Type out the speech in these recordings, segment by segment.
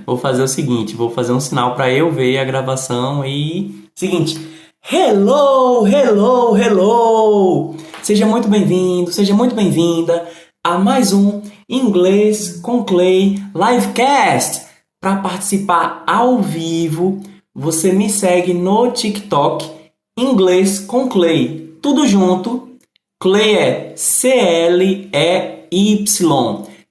Vou fazer o seguinte, vou fazer um sinal para eu ver a gravação e... Seguinte, hello, hello, hello! Seja muito bem-vindo, seja muito bem-vinda a mais um Inglês com Clay Livecast. Para participar ao vivo, você me segue no TikTok, Inglês com Clay, tudo junto. Clay é C-L-E-Y.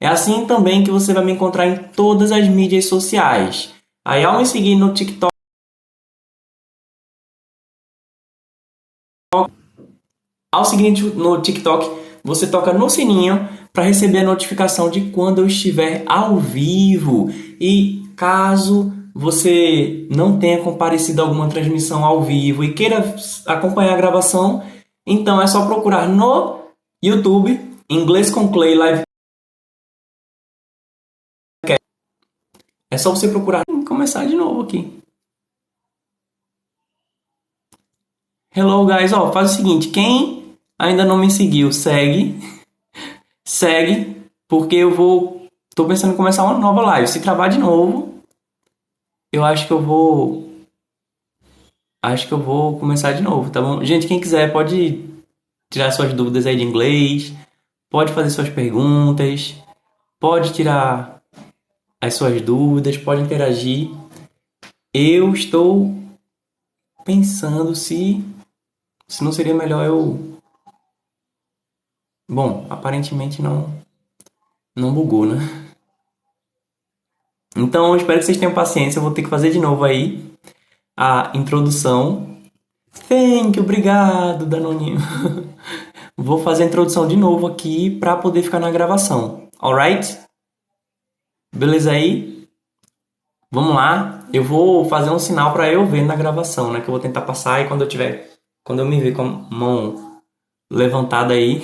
É assim também que você vai me encontrar em todas as mídias sociais. Aí, ao me seguir no TikTok, você toca no sininho para receber a notificação de quando eu estiver ao vivo. E caso você não tenha comparecido a alguma transmissão ao vivo e queira acompanhar a gravação, então é só procurar no YouTube, Inglês com Clay Live. É só você procurar e começar de novo aqui. Hello, guys. Ó, faz o seguinte, quem ainda não me seguiu, segue, porque tô pensando em começar uma nova live. Se travar de novo, eu acho que eu vou começar de novo, tá bom? Gente, quem quiser pode tirar suas dúvidas aí de inglês, pode fazer suas perguntas, pode tirar as suas dúvidas, pode interagir. Eu estou pensando se não seria melhor eu... Bom, aparentemente não bugou, né? Então, eu espero que vocês tenham paciência. Eu vou ter que fazer de novo aí a introdução. Thank you, obrigado, Danoninho. Vou fazer a introdução de novo aqui para poder ficar na gravação. Alright? Beleza aí? Vamos lá. Eu vou fazer um sinal para eu ver na gravação, né? Que eu vou tentar passar e quando eu me ver com a mão levantada aí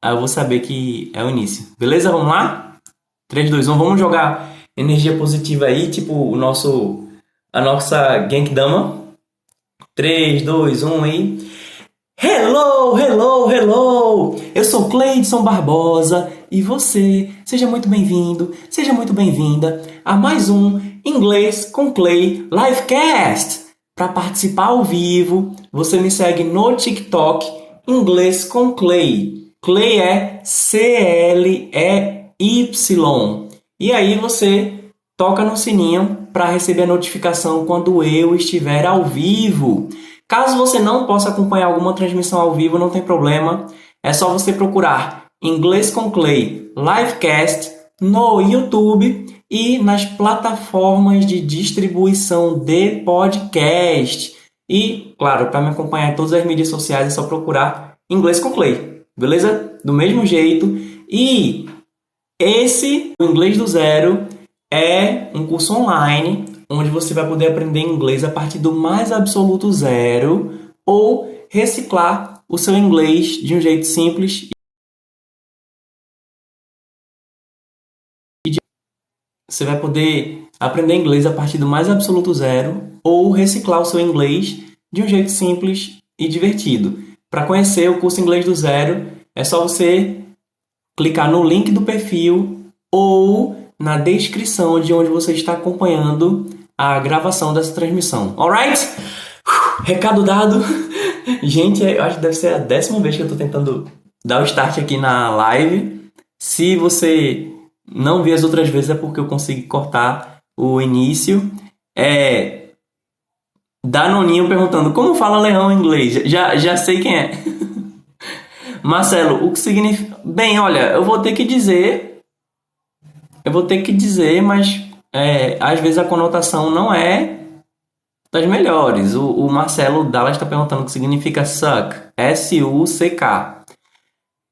eu vou saber que é o início. Beleza? Vamos lá? 3, 2, 1. Vamos jogar energia positiva aí, tipo a nossa Genkidama. 3, 2, 1 aí. Hello, hello, hello! Eu sou Cleidson Barbosa e você, seja muito bem-vindo, seja muito bem-vinda a mais um Inglês com Clay Livecast. Para participar ao vivo, você me segue no TikTok, Inglês com Clay. Clay é C-L-E-Y. E aí você toca no sininho para receber a notificação quando eu estiver ao vivo. Caso você não possa acompanhar alguma transmissão ao vivo, não tem problema. É só você procurar Inglês com Clay Livecast no YouTube e nas plataformas de distribuição de podcast. E, claro, para me acompanhar em todas as mídias sociais é só procurar Inglês com Clay. Beleza? Do mesmo jeito. E o Inglês do Zero, é um curso online onde você vai poder aprender inglês a partir do mais absoluto zero ou reciclar o seu inglês de um jeito simples. Você vai poder aprender inglês a partir do mais absoluto zero ou reciclar o seu inglês de um jeito simples e divertido. Para conhecer o curso Inglês do Zero, é só você clicar no link do perfil ou na descrição de onde você está acompanhando a gravação dessa transmissão. Alright? Recado dado. Gente, eu acho que deve ser a 10ª vez que eu estou tentando dar o start aqui na live. Se você não viu as outras vezes é porque eu consegui cortar o início. Danoninho perguntando como fala leão em inglês. Já sei quem é. Marcelo, o que significa... Bem, olha, eu vou ter que dizer, mas às vezes a conotação não é das melhores. O Marcelo Dallas está perguntando o que significa suck. S-U-C-K.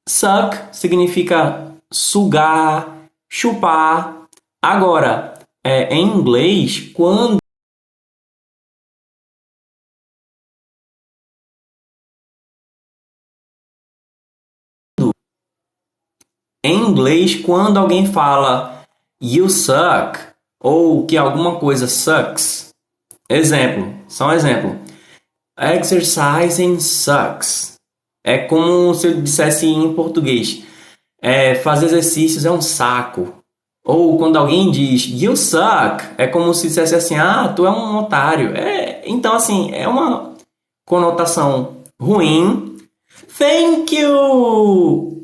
Suck significa sugar, chupar. Agora, em inglês, quando alguém fala you suck ou que alguma coisa sucks, só um exemplo. Exercising sucks. É como se eu dissesse em português. Fazer exercícios é um saco. Ou quando alguém diz you suck, é como se dissesse assim, ah, tu é um otário. Então, assim, é uma conotação ruim. Thank you!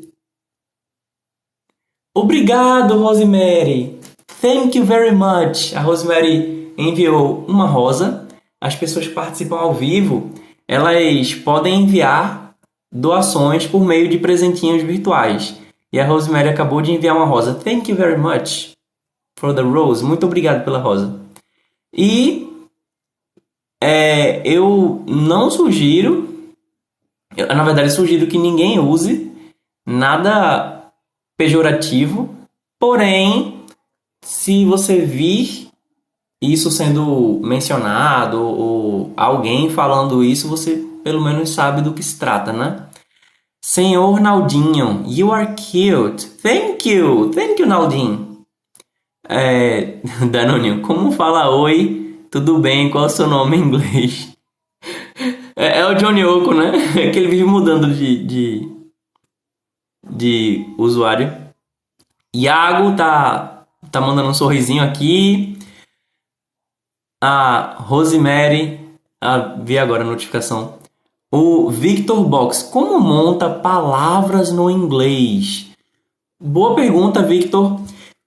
Obrigado, Rosemary. Thank you very much. A Rosemary enviou uma rosa. As pessoas que participam ao vivo, elas podem enviar doações por meio de presentinhos virtuais. E a Rosemary acabou de enviar uma rosa. Thank you very much for the rose. Muito obrigado pela rosa. E eu não sugiro, na verdade, sugiro que ninguém use nada pejorativo. Porém, se você vir isso sendo mencionado ou alguém falando isso, você pelo menos sabe do que se trata, né? Senhor Naldinho, you are cute. Thank you. Thank you, Naldinho. Danoninho, como fala oi? Tudo bem? Qual é o seu nome em inglês? É o Johnny Oco, né? Que ele vive mudando de usuário. Iago tá mandando um sorrisinho aqui. A Rosemary, vi agora a notificação. O Victor Box, como monta palavras no inglês? Boa pergunta, Victor.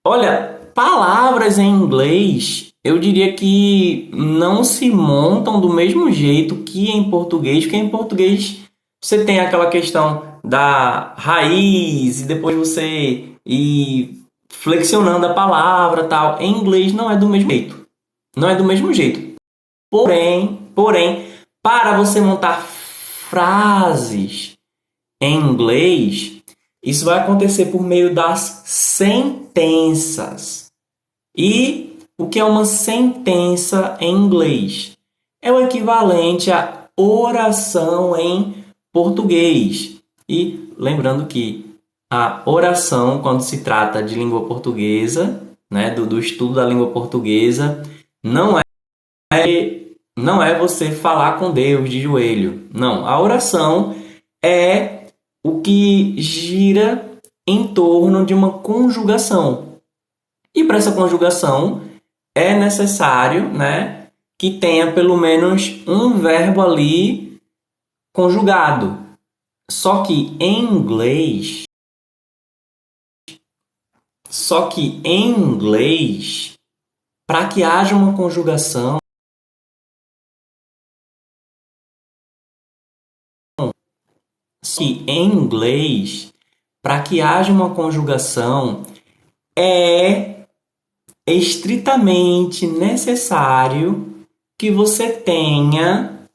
Olha, palavras em inglês, eu diria que não se montam do mesmo jeito que em português, porque em português você tem aquela questão da raiz e depois você ir flexionando a palavra, tal. Em inglês não é do mesmo jeito. Não é do mesmo jeito. Porém, para você montar frases em inglês, isso vai acontecer por meio das sentenças. E o que é uma sentença em inglês? É o equivalente à oração em português. E lembrando que a oração, quando se trata de língua portuguesa, né, do estudo da língua portuguesa, não é você falar com Deus de joelho. Não, a oração é o que gira em torno de uma conjugação. E para essa conjugação é necessário, né, que tenha pelo menos um verbo ali conjugado. Só que em inglês, para que haja uma conjugação, para que haja uma conjugação, é estritamente necessário que você tenha.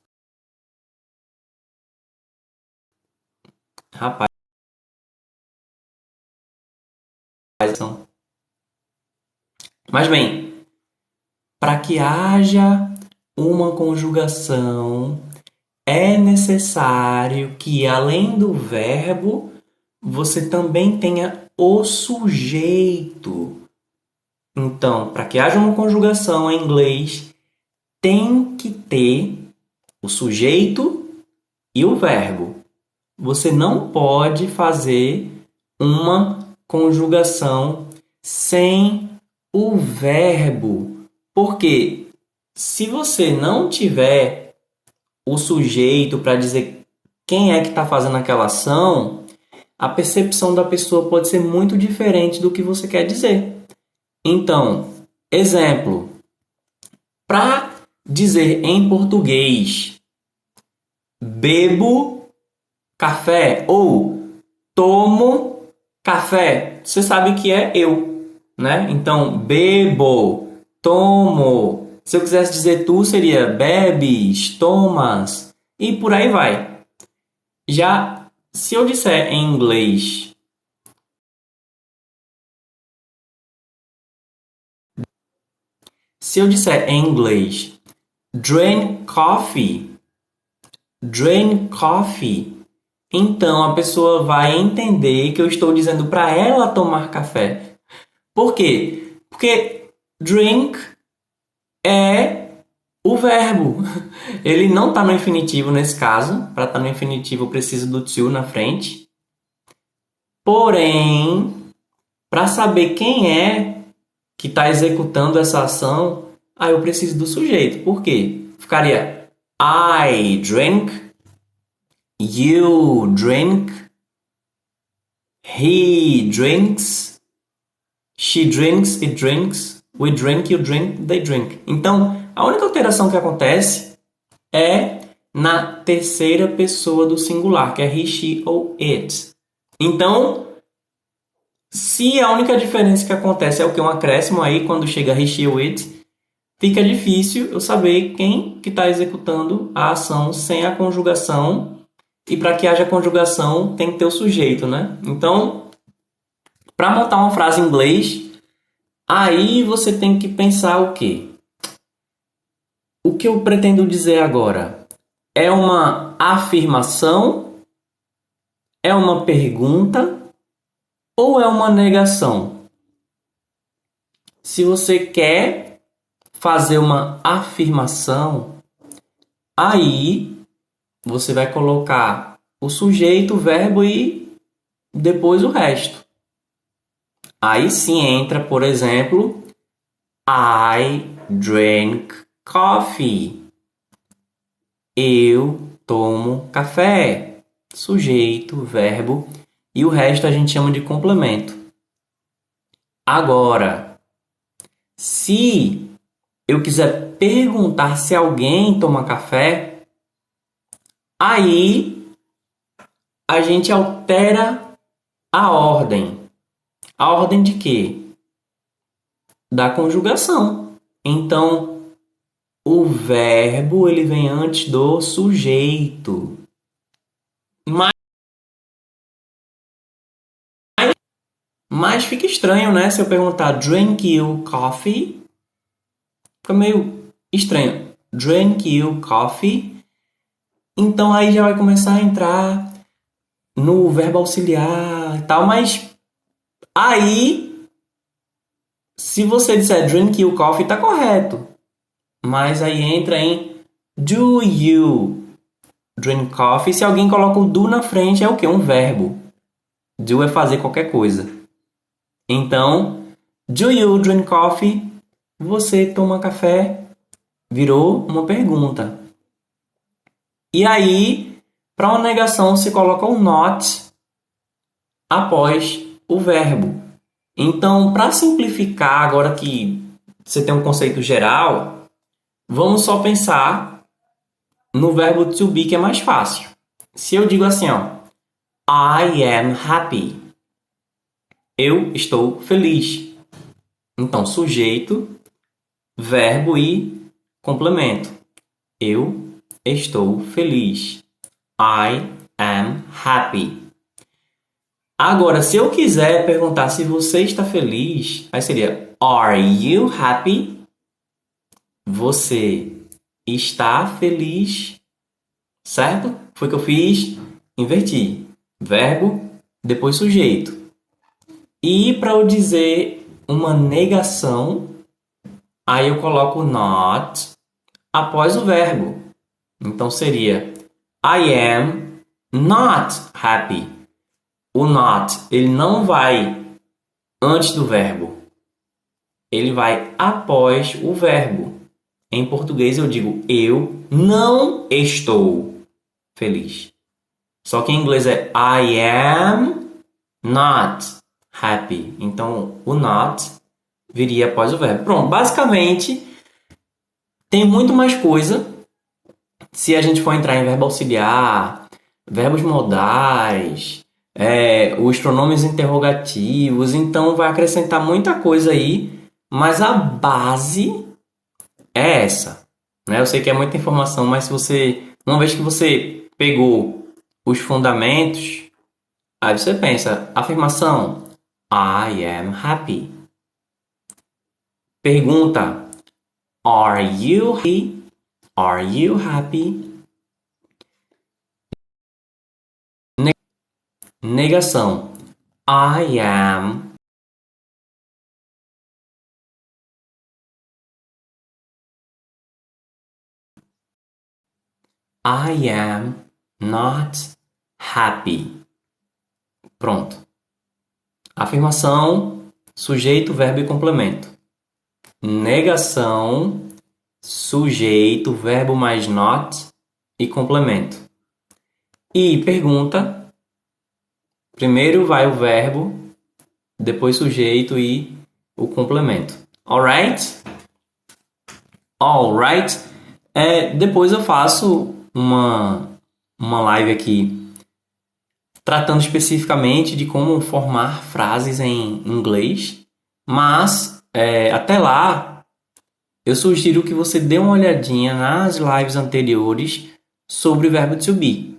Rapaz. Mas bem, para que haja uma conjugação, é necessário que, além do verbo, você também tenha o sujeito. Então, para que haja uma conjugação em inglês, tem que ter o sujeito e o verbo. Você não pode fazer uma conjugação sem o verbo. Porque se você não tiver o sujeito para dizer quem é que está fazendo aquela ação, a percepção da pessoa pode ser muito diferente do que você quer dizer. Então, exemplo, para dizer em português bebo café ou tomo café, você sabe que é eu, né? Então, bebo, tomo. Se eu quisesse dizer tu, seria bebes, tomas e por aí vai. Já se eu disser em inglês drink coffee, então a pessoa vai entender que eu estou dizendo para ela tomar café. Por quê? Porque drink é o verbo. Ele não está no infinitivo nesse caso. Para estar no infinitivo eu preciso do to na frente. Porém, para saber quem é que está executando essa ação, aí eu preciso do sujeito. Por quê? Ficaria I drink, you drink, he drinks, she drinks, it drinks, we drink, you drink, they drink. Então, a única alteração que acontece é na terceira pessoa do singular, que é he, she ou it. Então, se a única diferença que acontece é o que? Um acréscimo aí, quando chega he, she ou it, fica difícil eu saber quem que está executando a ação sem a conjugação. E para que haja conjugação, tem que ter o sujeito, né? Então, para montar uma frase em inglês, aí você tem que pensar o quê? O que eu pretendo dizer agora? É uma afirmação? É uma pergunta? Ou é uma negação? Se você quer fazer uma afirmação, aí você vai colocar o sujeito, o verbo e depois o resto. Aí sim entra, por exemplo, I drink coffee. Eu tomo café. Sujeito, verbo e o resto a gente chama de complemento. Agora, se eu quiser perguntar se alguém toma café, aí a gente altera a ordem. A ordem de quê? Da conjugação. Então, o verbo ele vem antes do sujeito. Mas fica estranho, né? Se eu perguntar drink you coffee, fica meio estranho. Drink you coffee. Então aí já vai começar a entrar no verbo auxiliar e tal, mas aí se você disser drink you coffee, tá correto. Mas aí entra em do you drink coffee. Se alguém coloca o do na frente, é o quê? Um verbo. Do é fazer qualquer coisa. Então, do you drink coffee? Você toma café? Virou uma pergunta. E aí, para uma negação, se coloca o not após o verbo. Então, para simplificar, agora que você tem um conceito geral, vamos só pensar no verbo to be, que é mais fácil. Se eu digo assim, ó, I am happy. Eu estou feliz. Então, sujeito, verbo e complemento. Eu estou feliz. I am happy. Agora, se eu quiser perguntar se você está feliz, aí seria Are you happy? Você está feliz? Certo? Foi o que eu fiz. Inverti. Verbo, depois sujeito. E para eu dizer uma negação, aí eu coloco not após o verbo. Então seria I am not happy. O not, ele não vai antes do verbo. Ele vai após o verbo. Em português eu digo eu não estou feliz. Só que em inglês é I am not happy. Então o not viria após o verbo. Pronto, basicamente tem muito mais coisa se a gente for entrar em verbo auxiliar, verbos modais, os pronomes interrogativos, então vai acrescentar muita coisa aí, mas a base é essa, né? Eu sei que é muita informação, mas se você, uma vez que você pegou os fundamentos, aí você pensa, afirmação, I am happy. Pergunta, are you happy? Are you happy? Negação, I am. I am not happy. Pronto. Afirmação, sujeito, verbo e complemento. negação, sujeito, verbo mais not e complemento. E pergunta, primeiro vai o verbo, depois sujeito e o complemento. Alright? Alright? Depois eu faço uma live aqui tratando especificamente de como formar frases em inglês, mas até lá eu sugiro que você dê uma olhadinha nas lives anteriores sobre o verbo to be.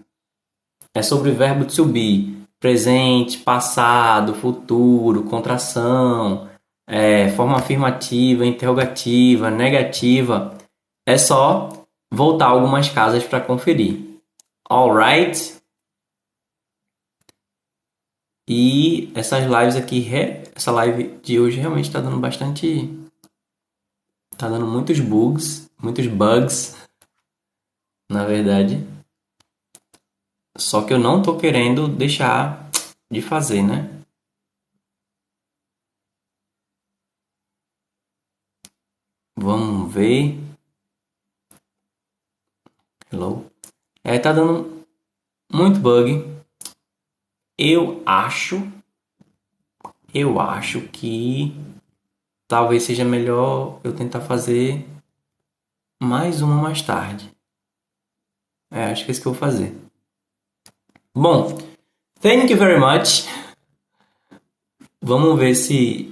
É sobre o verbo to be, presente, passado, futuro, contração, forma afirmativa, interrogativa, negativa. É só voltar algumas casas para conferir. Alright? E essas lives aqui, essa live de hoje realmente está dando bastante. Tá dando muitos bugs, na verdade. Só que eu não tô querendo deixar de fazer, né? Vamos ver. Hello. Tá dando muito bug. Eu acho que talvez seja melhor eu tentar fazer mais uma mais tarde. Acho que é isso que eu vou fazer. Bom, thank you very much. Vamos ver se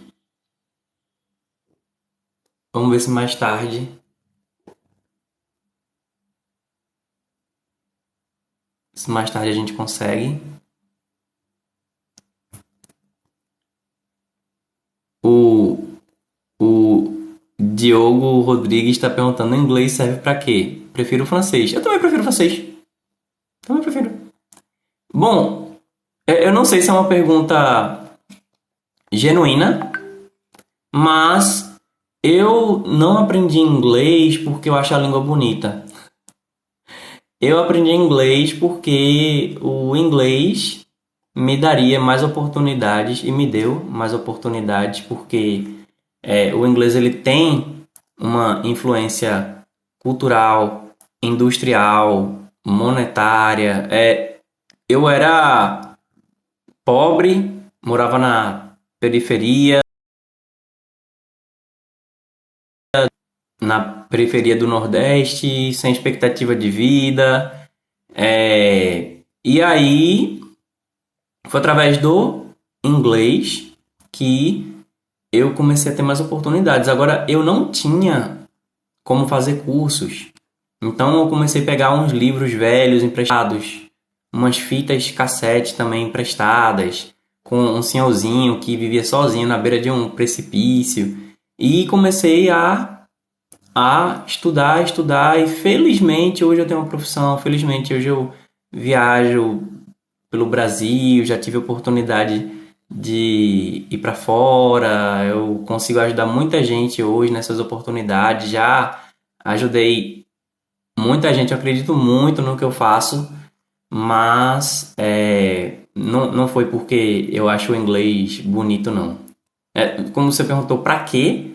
mais tarde a gente consegue. O Diogo Rodrigues está perguntando: inglês serve para quê? Prefiro o francês. Eu também prefiro o francês. Também prefiro. Bom, eu não sei se é uma pergunta genuína, mas eu não aprendi inglês porque eu acho a língua bonita. Eu aprendi inglês porque o inglês me daria mais oportunidades e me deu mais oportunidades porque o inglês ele tem uma influência cultural, industrial, monetária. Eu era pobre, morava na periferia, do Nordeste, sem expectativa de vida. E aí, foi através do inglês que eu comecei a ter mais oportunidades. Agora, eu não tinha como fazer cursos. Então, eu comecei a pegar uns livros velhos emprestados, umas fitas cassete também emprestadas, com um senhorzinho que vivia sozinho na beira de um precipício. E comecei a estudar, e felizmente hoje eu tenho uma profissão, felizmente hoje eu viajo pelo Brasil, já tive a oportunidade de ir para fora, eu consigo ajudar muita gente hoje nessas oportunidades, já ajudei muita gente, eu acredito muito no que eu faço, mas não foi porque eu acho o inglês bonito, não. Como você perguntou, para quê?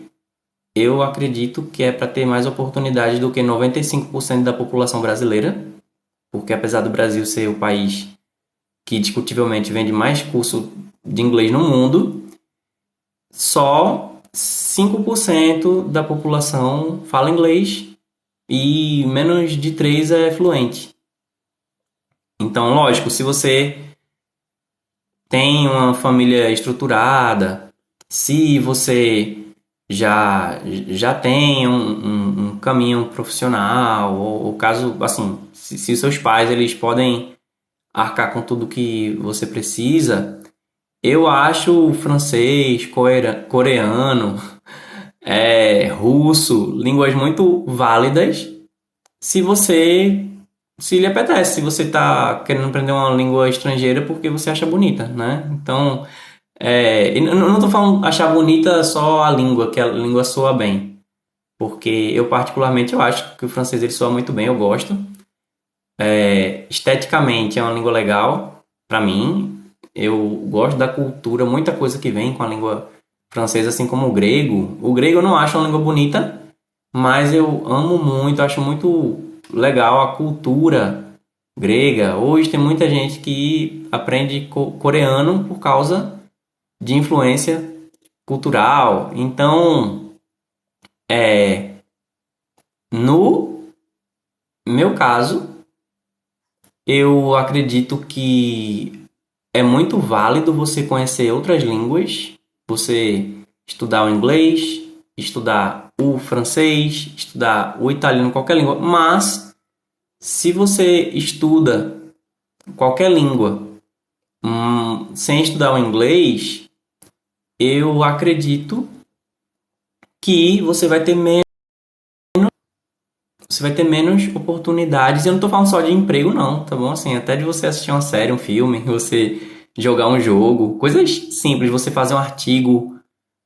Eu acredito que é para ter mais oportunidades do que 95% da população brasileira, porque apesar do Brasil ser o país que discutivelmente vende mais curso de inglês no mundo, só 5% da população fala inglês e menos de 3 é fluente. Então, lógico, se você tem uma família estruturada, se você já tem um caminho profissional, ou caso, assim, se seus pais eles podem arcar com tudo que você precisa, eu acho francês, coreano, russo, línguas muito válidas se você se lhe apetece, se você está querendo aprender uma língua estrangeira porque você acha bonita, né? Então, e não estou falando achar bonita só a língua, que a língua soa bem. Porque eu particularmente eu acho que o francês ele soa muito bem, eu gosto. Esteticamente é uma língua legal para mim. Eu gosto da cultura, muita coisa que vem com a língua francês, assim como o grego. O grego eu não acho uma língua bonita, mas eu amo muito, acho muito legal a cultura grega. Hoje tem muita gente que aprende coreano por causa de influência cultural. Então, no meu caso, eu acredito que é muito válido você conhecer outras línguas, você estudar o inglês, estudar o francês, estudar o italiano, qualquer língua, mas se você estuda qualquer língua sem estudar o inglês, eu acredito que você vai ter menos oportunidades. Eu não estou falando só de emprego, não, tá bom? Assim, até de você assistir uma série, um filme, você jogar um jogo, coisas simples, você fazer um artigo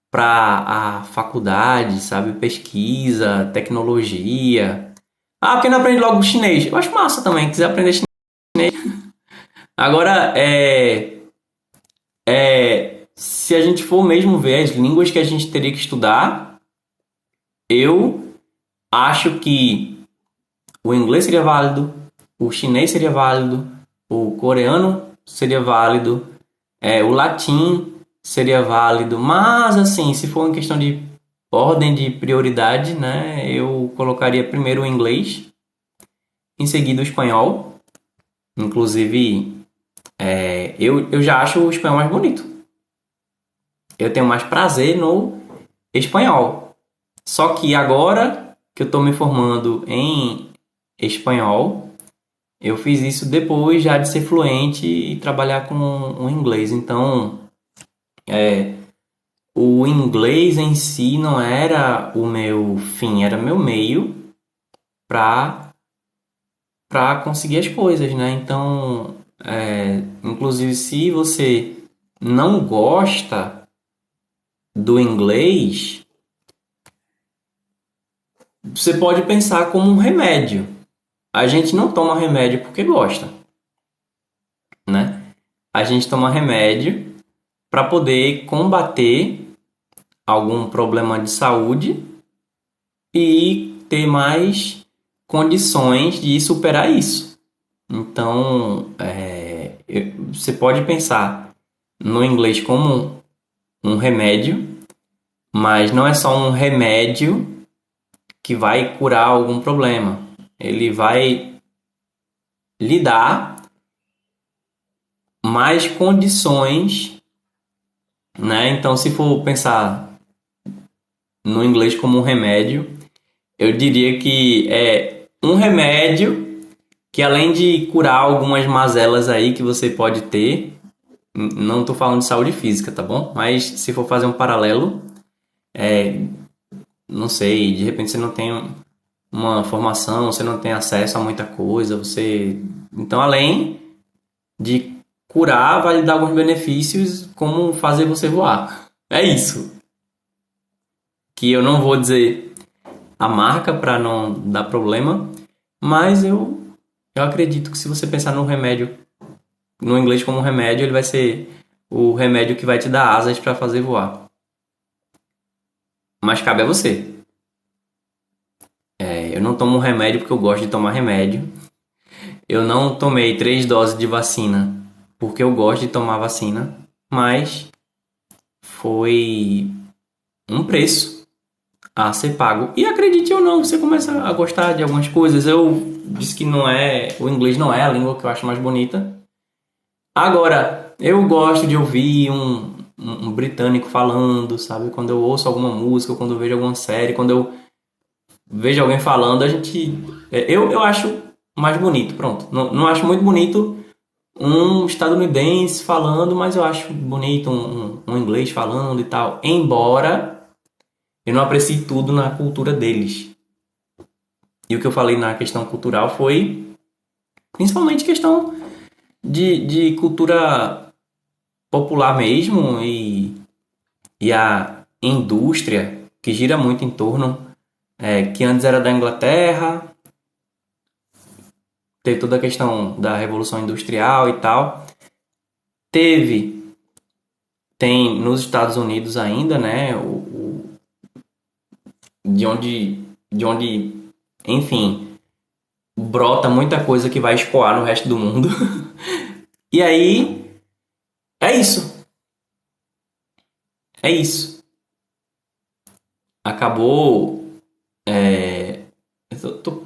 para a faculdade, sabe? Pesquisa, tecnologia. Ah, porque não aprende logo chinês? Eu acho massa também, quiser aprender chinês. Agora, se a gente for mesmo ver as línguas que a gente teria que estudar, eu acho que o inglês seria válido, o chinês seria válido, o coreano seria válido, o latim seria válido, mas assim, se for em questão de ordem de prioridade, né, eu colocaria primeiro o inglês, em seguida o espanhol. Inclusive, eu já acho o espanhol mais bonito. Eu tenho mais prazer no espanhol. Só que agora que eu estou me formando em espanhol, eu fiz isso depois já de ser fluente e trabalhar com o inglês. Então, o inglês em si não era o meu fim, era meu meio para conseguir as coisas, né? Então, inclusive, se você não gosta do inglês, você pode pensar como um remédio. A gente não toma remédio porque gosta, né? A gente toma remédio para poder combater algum problema de saúde e ter mais condições de superar isso. Então, você pode pensar no inglês como um remédio, mas não é só um remédio que vai curar algum problema. Ele vai lhe dar mais condições, né? Então, se for pensar no inglês como um remédio, eu diria que é um remédio que, além de curar algumas mazelas aí que você pode ter, não estou falando de saúde física, tá bom? Mas se for fazer um paralelo, não sei, de repente você não tem uma formação, você não tem acesso a muita coisa, você... Então, além de curar, vai lhe dar alguns benefícios, como fazer você voar. É isso. Que eu não vou dizer a marca para não dar problema, mas eu acredito que se você pensar no remédio, no inglês como um remédio, ele vai ser o remédio que vai te dar asas para fazer voar. Mas cabe a você. Eu não tomo remédio porque eu gosto de tomar remédio. Eu não tomei 3 doses de vacina porque eu gosto de tomar vacina, mas foi um preço a ser pago. E acredite ou não, você começa a gostar de algumas coisas. Eu disse que não é, o inglês não é a língua que eu acho mais bonita. Agora, eu gosto de ouvir um britânico falando, sabe? Quando eu ouço alguma música, quando eu vejo alguma série, quando eu vejo alguém falando, a gente. Eu acho mais bonito, pronto. Não, não acho muito bonito um estadunidense falando, mas eu acho bonito um inglês falando e tal. Embora eu não aprecie tudo na cultura deles. E o que eu falei na questão cultural foi principalmente questão de cultura popular mesmo e a indústria que gira muito em torno, que antes era da Inglaterra, teve toda a questão da Revolução Industrial e tal, teve tem nos Estados Unidos ainda, né? De onde, enfim, brota muita coisa que vai escoar no resto do mundo. E aí, é isso. É isso. Acabou. Eu tô,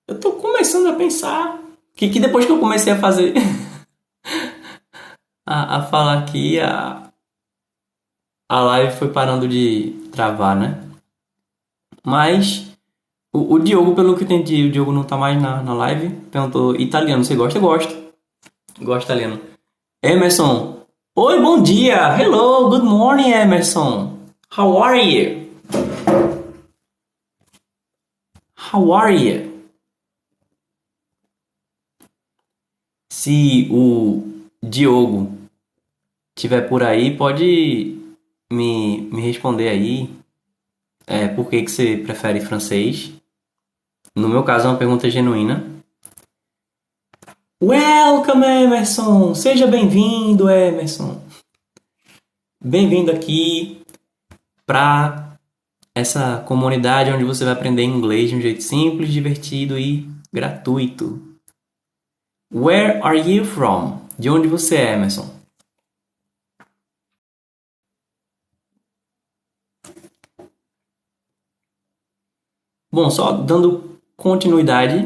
eu tô começando a pensar que depois que eu comecei a fazer, a falar aqui, a live foi parando de travar, né? Mas o Diogo, pelo que eu entendi, o Diogo não tá mais na live. Perguntou: italiano, você gosta? Eu gosto. Gosto italiano. Emerson. Oi, bom dia. Hello, good morning, Emerson. How are you? How are you? Se o Diogo tiver por aí, pode me responder aí. Por que que você prefere francês? No meu caso, é uma pergunta genuína. Welcome, Emerson! Seja bem-vindo, Emerson! Bem-vindo aqui para essa comunidade onde você vai aprender inglês de um jeito simples, divertido e gratuito. Where are you from? De onde você é, Emerson? Bom, só dando continuidade,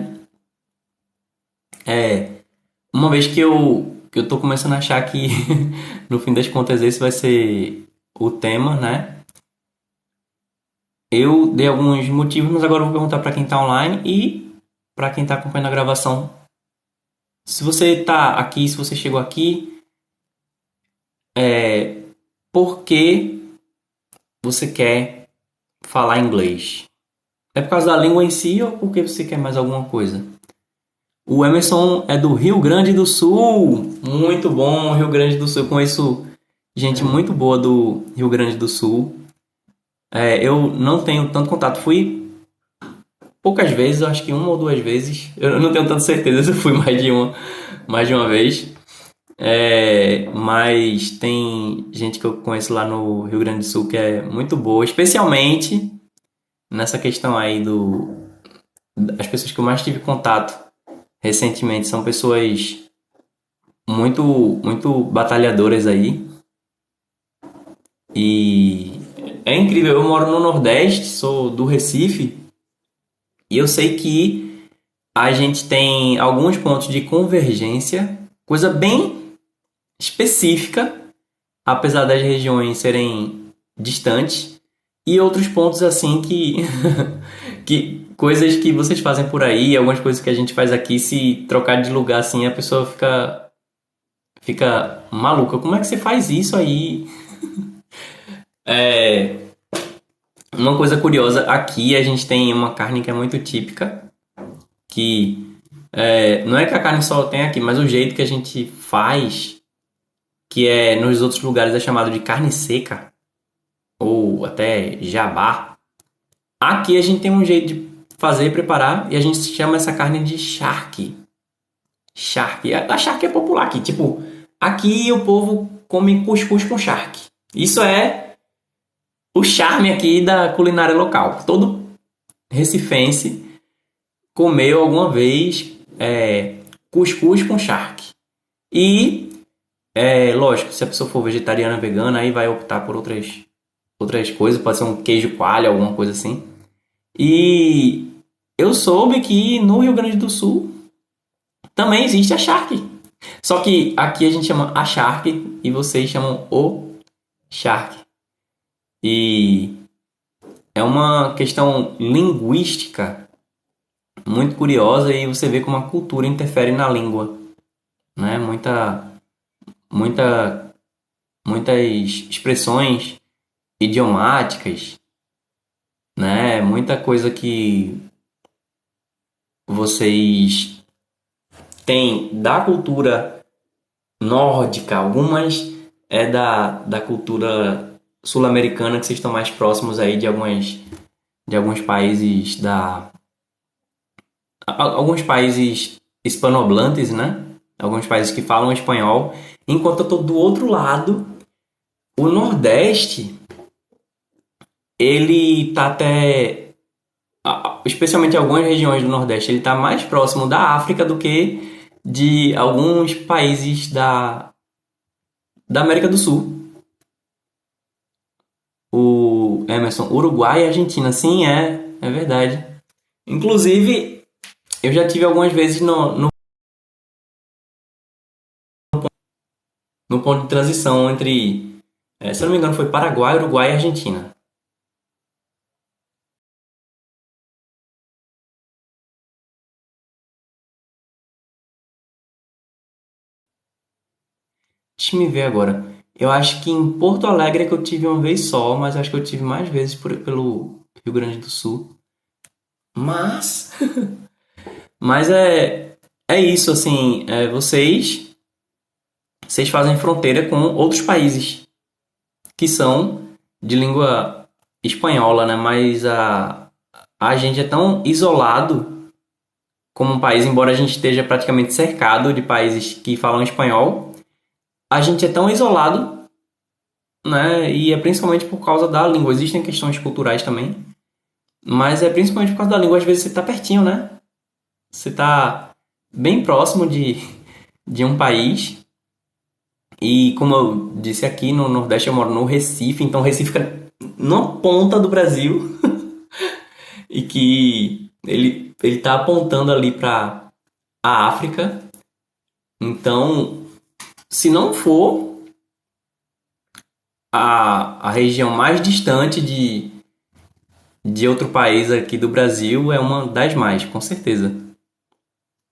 uma vez que eu tô começando a achar que no fim das contas esse vai ser o tema, né? Eu dei alguns motivos, mas agora eu vou perguntar para quem está online e para quem está acompanhando a gravação. Se você está aqui, se você chegou aqui, por que você quer falar inglês? É por causa da língua em si ou porque você quer mais alguma coisa? O Emerson é do Rio Grande do Sul. Muito bom, Rio Grande do Sul. Eu conheço gente muito boa do Rio Grande do Sul. Eu não tenho tanto contato. Fui poucas vezes, eu acho que uma ou duas vezes. Eu não tenho tanta certeza se eu fui mais de uma vez. Mas tem gente que eu conheço lá no Rio Grande do Sul que é muito boa, especialmente nessa questão aí as pessoas que eu mais tive contato recentemente são pessoas muito, muito batalhadoras aí. E é incrível, eu moro no Nordeste, sou do Recife, e eu sei que a gente tem alguns pontos de convergência, coisa bem específica, apesar das regiões serem distantes, e outros pontos assim que, que coisas que vocês fazem por aí, algumas coisas que a gente faz aqui, se trocar de lugar assim, a pessoa fica maluca. Como é que você faz isso aí? Uma coisa curiosa, aqui a gente tem uma carne que é muito típica, que não é que a carne só tem aqui, mas o jeito que a gente faz, que nos outros lugares é chamado de carne seca, ou até jabá. Aqui a gente tem um jeito de fazer e preparar, e a gente chama essa carne de charque. Charque. A charque é popular aqui. Tipo, aqui o povo come cuscuz com charque. Isso é o charme aqui da culinária local. Todo recifense comeu alguma vez cuscuz com charque. E, lógico, se a pessoa for vegetariana, vegana, aí vai optar por outras coisas. Pode ser um queijo coalho, alguma coisa assim. E eu soube que no Rio Grande do Sul também existe a charque. Só que aqui a gente chama a charque e vocês chamam o charque. E é uma questão linguística muito curiosa e você vê como a cultura interfere na língua, né? Muita, muitas expressões idiomáticas, né? Muita coisa que vocês têm da cultura nórdica, algumas da cultura sul-americana, que vocês estão mais próximos aí de alguns países alguns países hispanohablantes, né? Alguns países que falam espanhol, enquanto eu tô do outro lado O Nordeste, ele tá até, especialmente algumas regiões do Nordeste, ele tá mais próximo da África do que de alguns países da América do Sul. O Emerson, Uruguai e Argentina, sim, é verdade. Inclusive, eu já tive algumas vezes no ponto de transição entre, se eu não me engano, foi Paraguai, Uruguai e Argentina. Deixa me ver agora. Eu acho que em Porto Alegre é que eu tive uma vez só, mas acho que eu tive mais vezes pelo Rio Grande do Sul. Mas, mas é isso, assim, vocês fazem fronteira com outros países que são de língua espanhola, né? Mas a gente é tão isolado como um país, embora a gente esteja praticamente cercado de países que falam espanhol, a gente é tão isolado, né? E é principalmente por causa da língua. Existem questões culturais também, mas é principalmente por causa da língua. Às vezes você está pertinho, né? Você está bem próximo de um país. E como eu disse aqui no Nordeste, eu moro no Recife, então Recife fica numa ponta do Brasil e que ele tá apontando ali para a África. Então, se não for a região mais distante de outro país aqui do Brasil, é uma das mais, com certeza.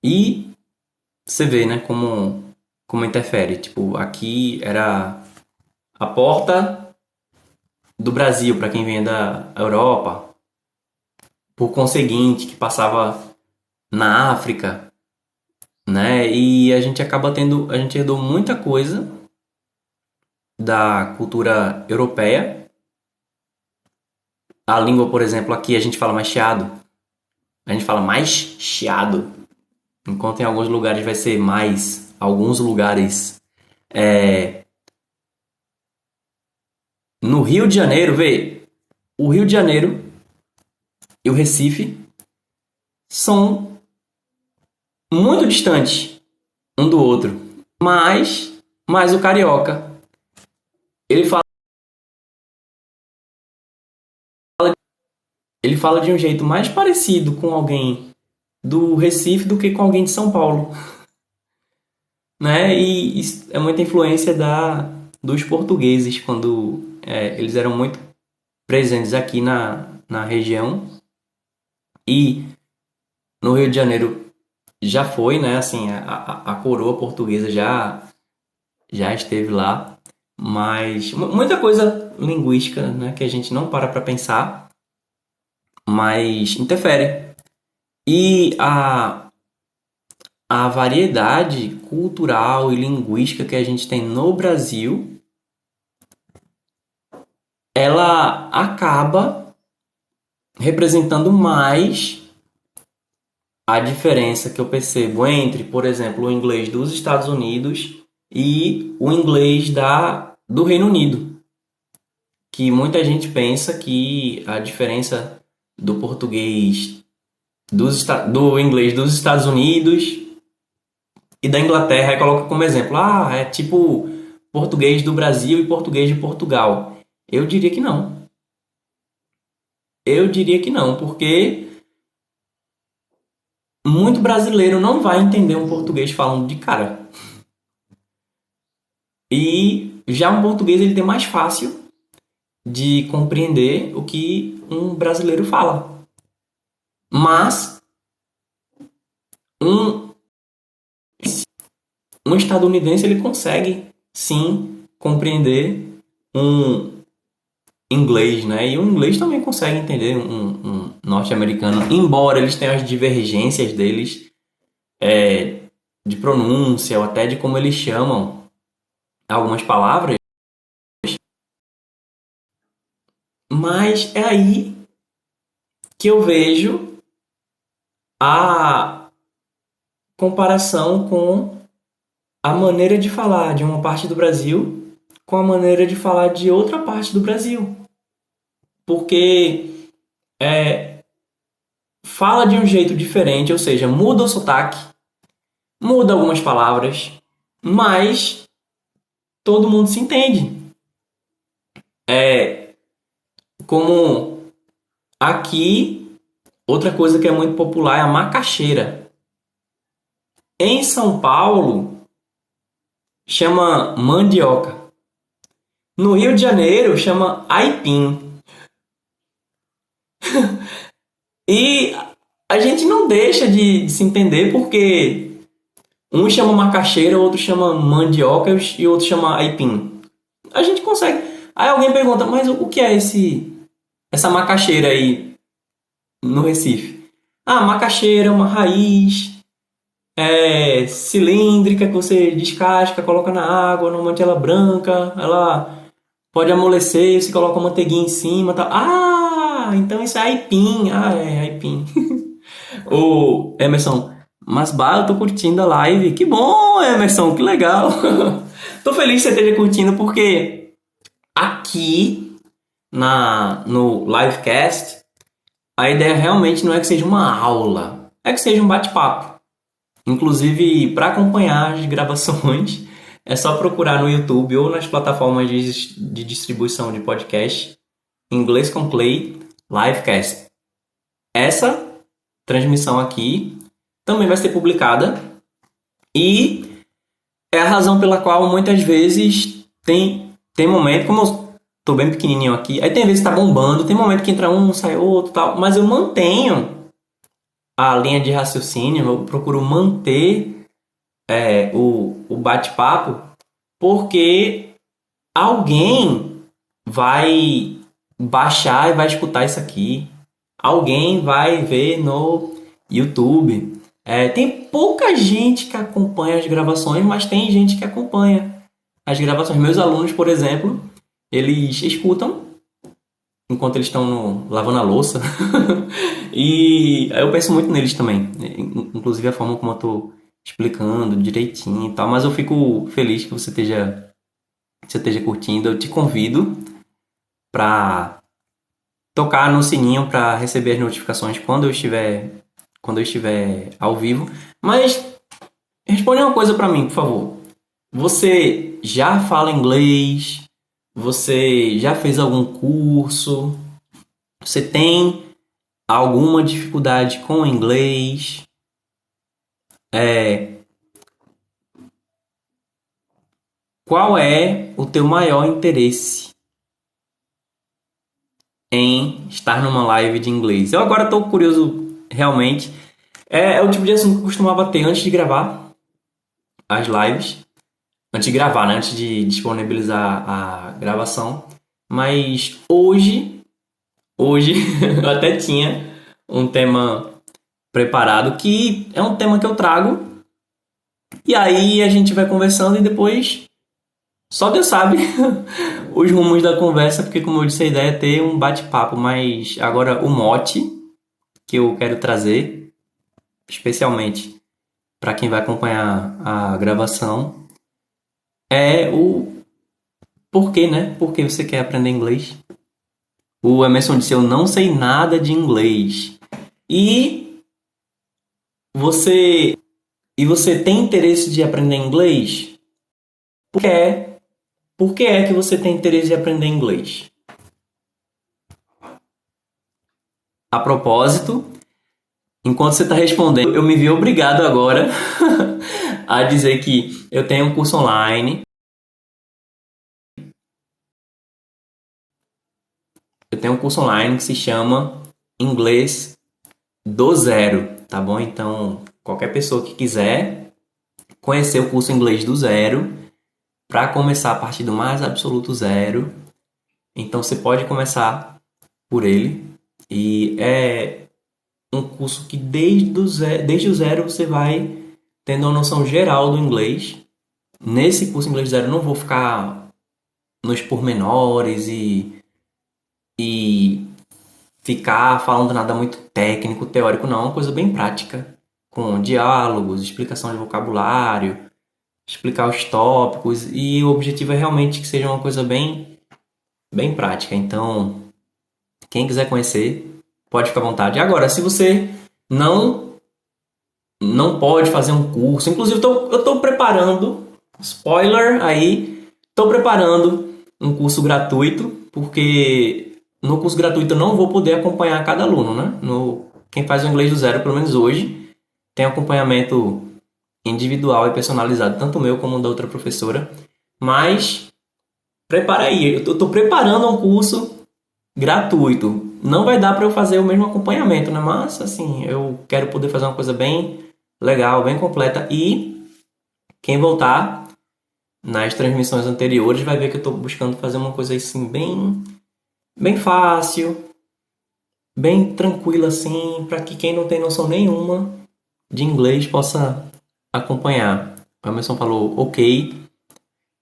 E você vê, né, como interfere. Tipo, aqui era a porta do Brasil para quem vinha da Europa, por conseguinte, que passava na África, né? E a gente herdou muita coisa da cultura europeia. A língua, por exemplo, aqui a gente fala mais chiado. A gente fala mais chiado, enquanto em alguns lugares vai ser mais. Alguns lugares. É, no Rio de Janeiro, vê, o Rio de Janeiro e o Recife são muito distantes um do outro. Mas o carioca, ele fala, ele fala de um jeito mais parecido com alguém do Recife do que com alguém de São Paulo, né? E isso é muita influência dos portugueses quando eles eram muito presentes aqui na região e no Rio de Janeiro já foi, né? Assim, a coroa portuguesa já esteve lá, mas muita coisa linguística, né, que a gente não para pensar, mas interfere. E a variedade cultural e linguística que a gente tem no Brasil, ela acaba representando mais a diferença que eu percebo entre, por exemplo, o inglês dos Estados Unidos e o inglês do Reino Unido. Que muita gente pensa que a diferença do português do inglês dos Estados Unidos e da Inglaterra, e coloca como exemplo, é tipo português do Brasil e português de Portugal. Eu diria que não. Eu diria que não, porque muito brasileiro não vai entender um português falando de cara. E já um português ele tem mais fácil de compreender o que um brasileiro fala. Mas um, um estadunidense ele consegue sim compreender um inglês, né? E o inglês também consegue entender um norte-americano, embora eles tenham as divergências deles de pronúncia ou até de como eles chamam algumas palavras, mas é aí que eu vejo a comparação com a maneira de falar de uma parte do Brasil com a maneira de falar de outra parte do Brasil. Porque fala de um jeito diferente, ou seja, muda o sotaque, muda algumas palavras, mas todo mundo se entende. Como aqui, outra coisa que é muito popular é a macaxeira. Em São Paulo, chama mandioca. No Rio de Janeiro, chama aipim. E a gente não deixa de se entender porque um chama macaxeira, o outro chama mandioca e o outro chama aipim. A gente consegue. Aí alguém pergunta, mas o que é essa macaxeira aí no Recife? Ah, macaxeira é uma raiz cilíndrica que você descasca, coloca na água, normalmente ela é branca, ela pode amolecer, você coloca uma manteiguinha em cima, tá? Ah, então isso é aipim. Ah, é aipim. Ô, Emerson, mas bah, eu tô curtindo a live. Que bom, Emerson, que legal. Tô feliz que você esteja curtindo porque aqui no livecast a ideia realmente não é que seja uma aula, é que seja um bate-papo. Inclusive, para acompanhar as gravações, é só procurar no YouTube ou nas plataformas de distribuição de podcast Inglês com Clay Livecast. Essa transmissão aqui também vai ser publicada e é a razão pela qual muitas vezes tem momento, como eu tô bem pequenininho aqui, aí tem vezes que tá bombando, tem momento que entra um, sai outro, tal, mas eu mantenho a linha de raciocínio, eu procuro manter o bate-papo, porque alguém vai baixar e vai escutar isso aqui. Alguém vai ver no YouTube. Tem pouca gente que acompanha as gravações, mas tem gente que acompanha as gravações. Meus alunos, por exemplo, eles escutam enquanto eles estão lavando a louça. E eu penso muito neles também. Inclusive a forma como eu estou explicando direitinho e tal. Mas eu fico feliz que você esteja curtindo. Eu te convido para tocar no sininho para receber as notificações quando eu estiver ao vivo. Mas responde uma coisa para mim, por favor. Você já fala inglês? Você já fez algum curso? Você tem alguma dificuldade com inglês? Qual é o teu maior interesse em estar numa live de inglês? Eu agora estou curioso realmente. É o tipo de assunto que eu costumava ter antes de gravar as lives. Antes de gravar, né? Antes de disponibilizar a gravação. Mas hoje eu até tinha um tema preparado que é um tema que eu trago. E aí a gente vai conversando e depois só Deus sabe os rumos da conversa, porque como eu disse, a ideia é ter um bate-papo, mas agora o mote que eu quero trazer, especialmente para quem vai acompanhar a gravação, é o porquê, né? Por que você quer aprender inglês? O Emerson disse, eu não sei nada de inglês. E você tem interesse de aprender inglês? Por que é que você tem interesse de aprender inglês? A propósito, enquanto você está respondendo, eu me vi obrigado agora a dizer que eu tenho um curso online. Eu tenho um curso online que se chama Inglês do Zero, tá bom? Então, qualquer pessoa que quiser conhecer o curso Inglês do Zero, para começar a partir do mais absoluto zero, então você pode começar por ele. E é um curso que desde o zero você vai tendo uma noção geral do inglês. Nesse curso Inglês do Zero eu não vou ficar nos pormenores e ficar falando nada muito técnico, teórico, não. É uma coisa bem prática, com diálogos, explicação de vocabulário, explicar os tópicos, e o objetivo é realmente que seja uma coisa bem prática. Então, quem quiser conhecer, pode ficar à vontade. Agora, se você não não pode fazer um curso, inclusive eu estou preparando, spoiler aí, estou preparando um curso gratuito, porque no curso gratuito eu não vou poder acompanhar cada aluno, né? Quem faz o inglês do zero, pelo menos hoje, tem acompanhamento individual e personalizado, tanto meu como da outra professora. Mas prepara aí, eu estou preparando um curso gratuito. Não vai dar para eu fazer o mesmo acompanhamento, né? Mas assim, eu quero poder fazer uma coisa bem legal, bem completa. E quem voltar nas transmissões anteriores vai ver que eu estou buscando fazer uma coisa assim bem fácil, bem tranquila assim, para que quem não tem noção nenhuma de inglês possa acompanhar. O Emerson falou ok,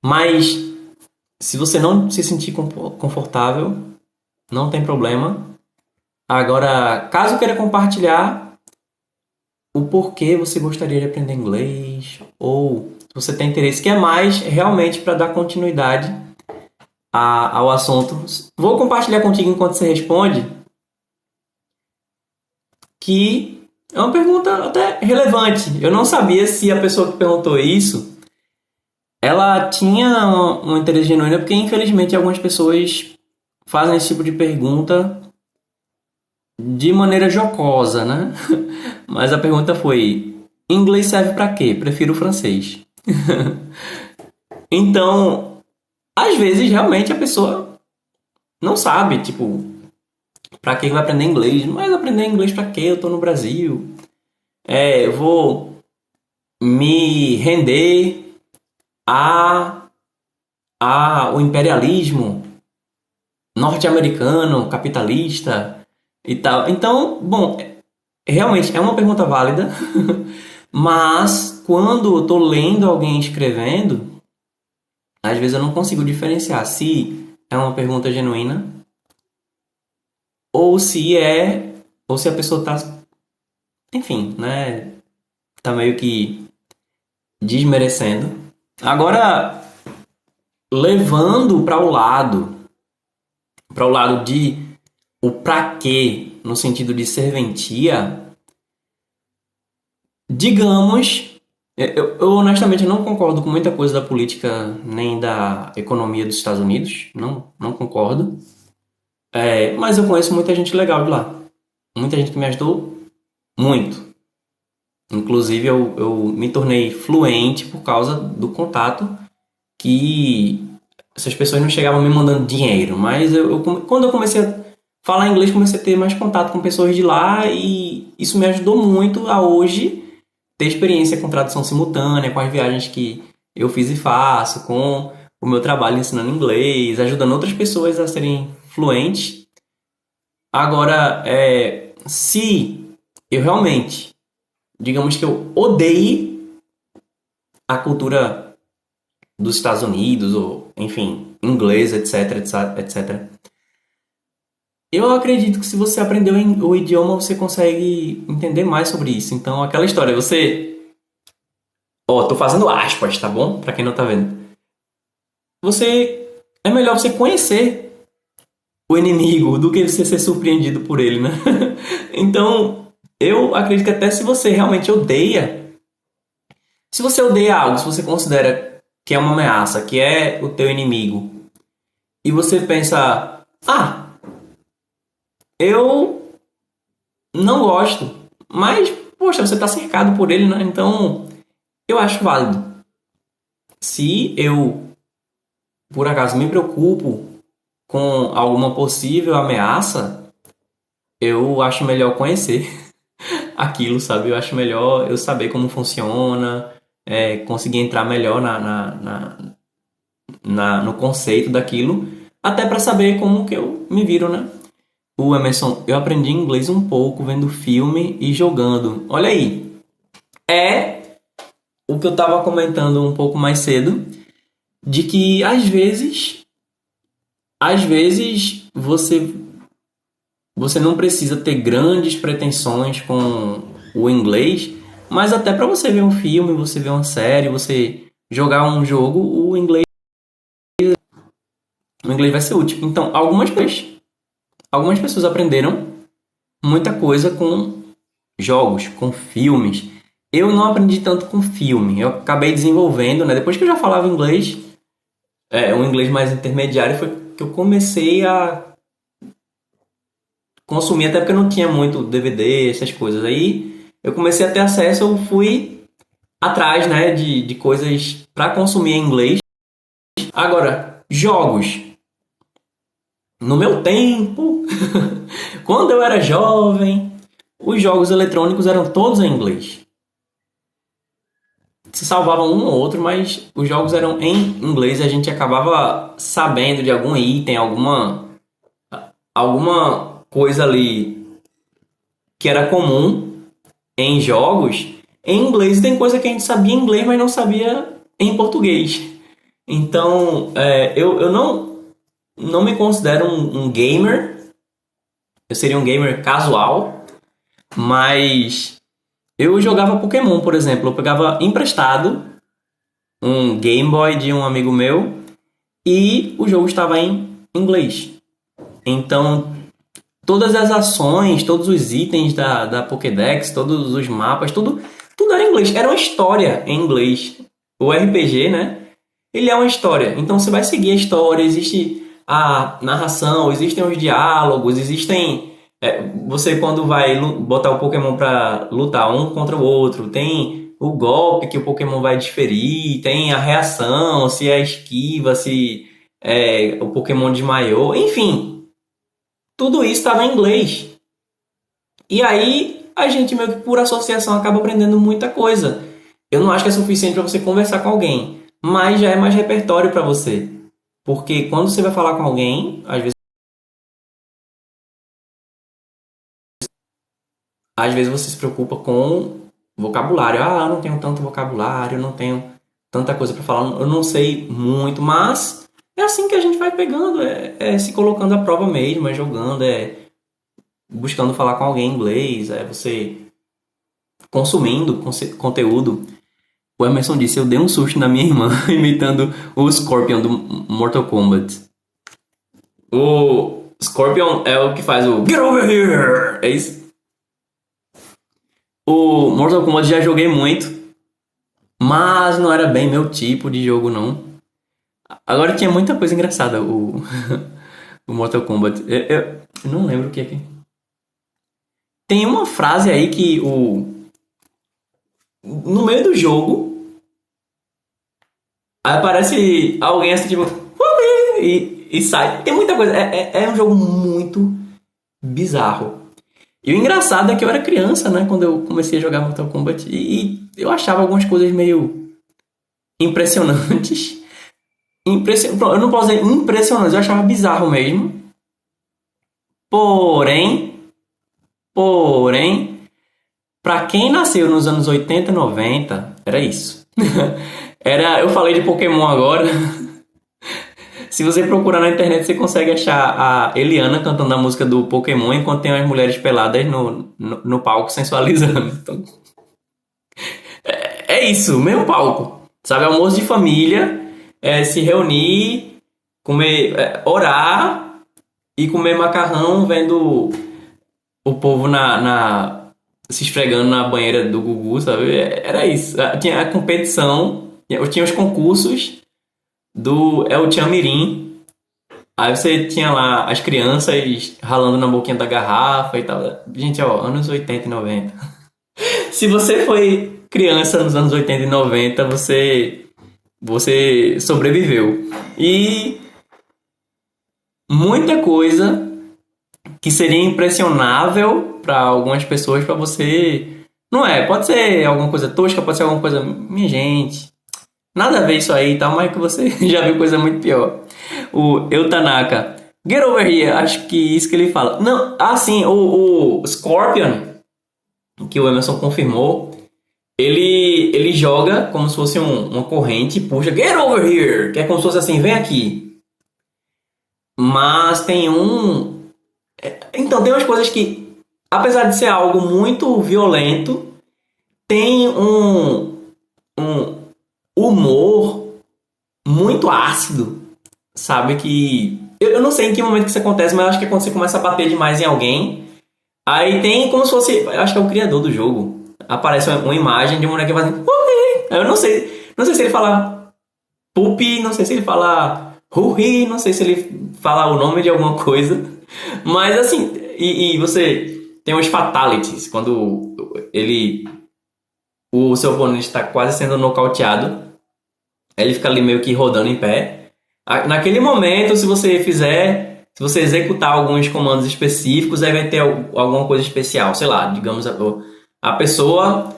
mas se você não se sentir confortável, não tem problema. Agora, caso queira compartilhar o porquê você gostaria de aprender inglês, ou se você tem interesse, que é mais realmente para dar continuidade ao assunto. Vou compartilhar contigo enquanto você responde, que é uma pergunta até relevante. Eu não sabia se a pessoa que perguntou isso, ela tinha um interesse genuíno, porque infelizmente algumas pessoas fazem esse tipo de pergunta de maneira jocosa, né? Mas a pergunta foi: inglês serve para quê? Prefiro o francês. Então, às vezes realmente a pessoa não sabe, tipo, para que vai aprender inglês? Mas aprender inglês para quê? Eu tô no Brasil. Eu vou me render ao imperialismo norte-americano, capitalista e tal. Então, bom, realmente é uma pergunta válida, mas quando eu tô lendo alguém escrevendo, às vezes eu não consigo diferenciar se é uma pergunta genuína ou se a pessoa tá, enfim, né, tá meio que desmerecendo. Agora, levando para o lado de o pra quê, no sentido de serventia, digamos, eu honestamente não concordo com muita coisa da política nem da economia dos Estados Unidos, não concordo. Mas eu conheço muita gente legal de lá. Muita gente que me ajudou muito. Inclusive, eu me tornei fluente por causa do contato que essas pessoas não chegavam me mandando dinheiro. Mas quando eu comecei a falar inglês, comecei a ter mais contato com pessoas de lá e isso me ajudou muito a hoje ter experiência com tradução simultânea, com as viagens que eu fiz e faço, com o meu trabalho ensinando inglês, ajudando outras pessoas a serem fluentes. Agora, se eu realmente, digamos que eu odeie a cultura dos Estados Unidos, ou enfim, inglês, etc, etc. Eu acredito que se você aprender o idioma, você consegue entender mais sobre isso. Então, aquela história, tô fazendo aspas, tá bom? Pra quem não tá vendo. É melhor você conhecer o inimigo do que você ser surpreendido por ele, né? Então, eu acredito que até se você realmente odeia, se você odeia algo, se você considera que é uma ameaça, que é o teu inimigo, e você pensa, eu não gosto, mas, poxa, você está cercado por ele, né? Então, eu acho válido. Se eu, por acaso, me preocupo com alguma possível ameaça, eu acho melhor conhecer aquilo, sabe? Eu acho melhor eu saber como funciona, conseguir entrar melhor no conceito daquilo, até para saber como que eu me viro, né? O Emerson, eu aprendi inglês um pouco vendo filme e jogando. Olha aí, é o que eu estava comentando um pouco mais cedo, de que às vezes você não precisa ter grandes pretensões com o inglês, mas até para você ver um filme, você ver uma série, você jogar um jogo, o inglês vai ser útil. Então, algumas pessoas aprenderam muita coisa com jogos, com filmes. Eu não aprendi tanto com filme. Eu acabei desenvolvendo, né? Depois que eu já falava inglês, um inglês mais intermediário, foi que eu comecei a consumir, até porque eu não tinha muito DVD, essas coisas. Aí eu comecei a ter acesso, eu fui atrás, né, de coisas para consumir em inglês. Agora, jogos. No meu tempo, quando eu era jovem, os jogos eletrônicos eram todos em inglês. Se salvavam um ou outro, mas os jogos eram em inglês e a gente acabava sabendo de algum item, alguma coisa ali que era comum em jogos em inglês. E tem coisa que a gente sabia em inglês, mas não sabia em português. Então, eu não me considero um gamer. Eu seria um gamer casual, mas eu jogava Pokémon, por exemplo. Eu pegava emprestado um Game Boy de um amigo meu e o jogo estava em inglês. Então, todas as ações, todos os itens da Pokédex, todos os mapas, tudo era em inglês. Era uma história em inglês. O RPG, né? Ele é uma história. Então, você vai seguir a história, existe a narração, existem os diálogos, existem... você quando vai botar o Pokémon para lutar um contra o outro, tem o golpe que o Pokémon vai desferir, tem a reação, se é esquiva, se o Pokémon desmaiou, enfim, tudo isso estava em inglês. E aí a gente meio que por associação acaba aprendendo muita coisa. Eu não acho que é suficiente para você conversar com alguém, mas já é mais repertório para você. Porque quando você vai falar com alguém, às vezes você se preocupa com vocabulário. Ah, eu não tenho tanto vocabulário, eu não tenho tanta coisa para falar, eu não sei muito, mas é assim que a gente vai pegando, se colocando à prova mesmo, jogando, buscando falar com alguém em inglês, você consumindo conteúdo. O Emerson disse, eu dei um susto na minha irmã imitando o Scorpion do Mortal Kombat. O Scorpion é o que faz o Get over here! É isso? O Mortal Kombat já joguei muito, mas não era bem meu tipo de jogo, não. Agora tinha muita coisa engraçada, o Mortal Kombat. Eu não lembro o que é que... Tem uma frase aí que no meio do jogo aparece alguém assim, tipo... E sai. Tem muita coisa. É um jogo muito bizarro. E o engraçado é que eu era criança, né? Quando eu comecei a jogar Mortal Kombat. E eu achava algumas coisas meio impressionantes. Eu não posso dizer impressionantes, eu achava bizarro mesmo. Porém, pra quem nasceu nos anos 80 e 90, era isso. Eu falei de Pokémon agora. Se você procurar na internet, você consegue achar a Eliana cantando a música do Pokémon enquanto tem as mulheres peladas no palco sensualizando. Então, é isso, mesmo palco. Sabe, almoço de família, se reunir, comer, orar e comer macarrão vendo o povo se esfregando na banheira do Gugu, sabe? Era isso. Tinha a competição, eu tinha os concursos do El Chamirim. Aí você tinha lá as crianças ralando na boquinha da garrafa e tal. Gente, ó, anos 80 e 90. Se você foi criança nos anos 80 e 90, você sobreviveu. E muita coisa que seria impressionável para algumas pessoas, para você... Não é, pode ser alguma coisa tosca, pode ser alguma coisa... Minha gente, nada a ver isso aí, tá? Mas que você já viu coisa muito pior. O Eutanaka, get over here, acho que isso que ele fala. Não, sim, o Scorpion, que o Emerson confirmou, ele joga como se fosse uma corrente e puxa, get over here, que é como se fosse assim, vem aqui. Mas tem então, tem umas coisas que, apesar de ser algo muito violento, tem humor muito ácido, sabe? Que eu não sei em que momento que isso acontece, mas acho que é quando você começa a bater demais em alguém. Aí tem como se fosse, eu acho que é o criador do jogo. Aparece uma imagem de um moleque fazendo Pupi. Eu não sei se ele fala Pupi, não sei se ele fala Ruhi, não sei se ele fala o nome de alguma coisa. Mas assim, e você tem os fatalities, quando o seu oponente está quase sendo nocauteado, aí ele fica ali meio que rodando em pé. Naquele momento, se você executar alguns comandos específicos, aí vai ter alguma coisa especial. Sei lá, digamos, a pessoa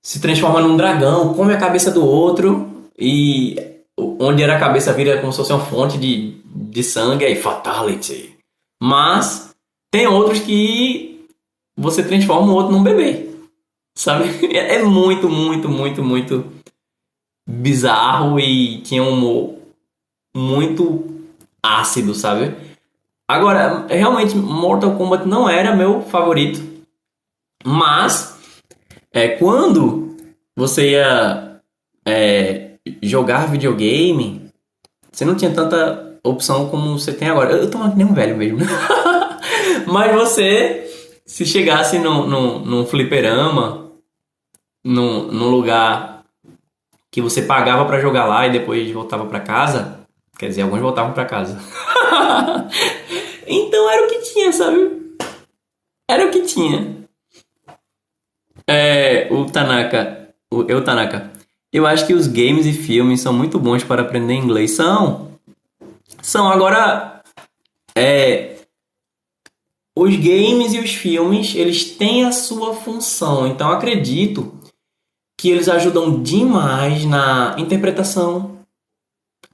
se transforma num dragão, come a cabeça do outro e onde era a cabeça vira como se fosse uma fonte de sangue, aí fatality. Mas tem outros que você transforma o outro num bebê, sabe? É muito, muito, muito, muito bizarro e tinha um humor muito ácido, sabe? Agora, realmente, Mortal Kombat não era meu favorito, mas quando você ia jogar videogame, você não tinha tanta opção como você tem agora. Eu tô falando que nem um velho mesmo, né? Mas você, se chegasse num fliperama, num lugar que você pagava pra jogar lá e depois voltava pra casa, quer dizer, alguns voltavam pra casa. Então era o que tinha, sabe? Era o que tinha. Tanaka. Eu acho que os games e filmes são muito bons para aprender inglês. São agora, os games e os filmes, eles têm a sua função. Então acredito que eles ajudam demais na interpretação,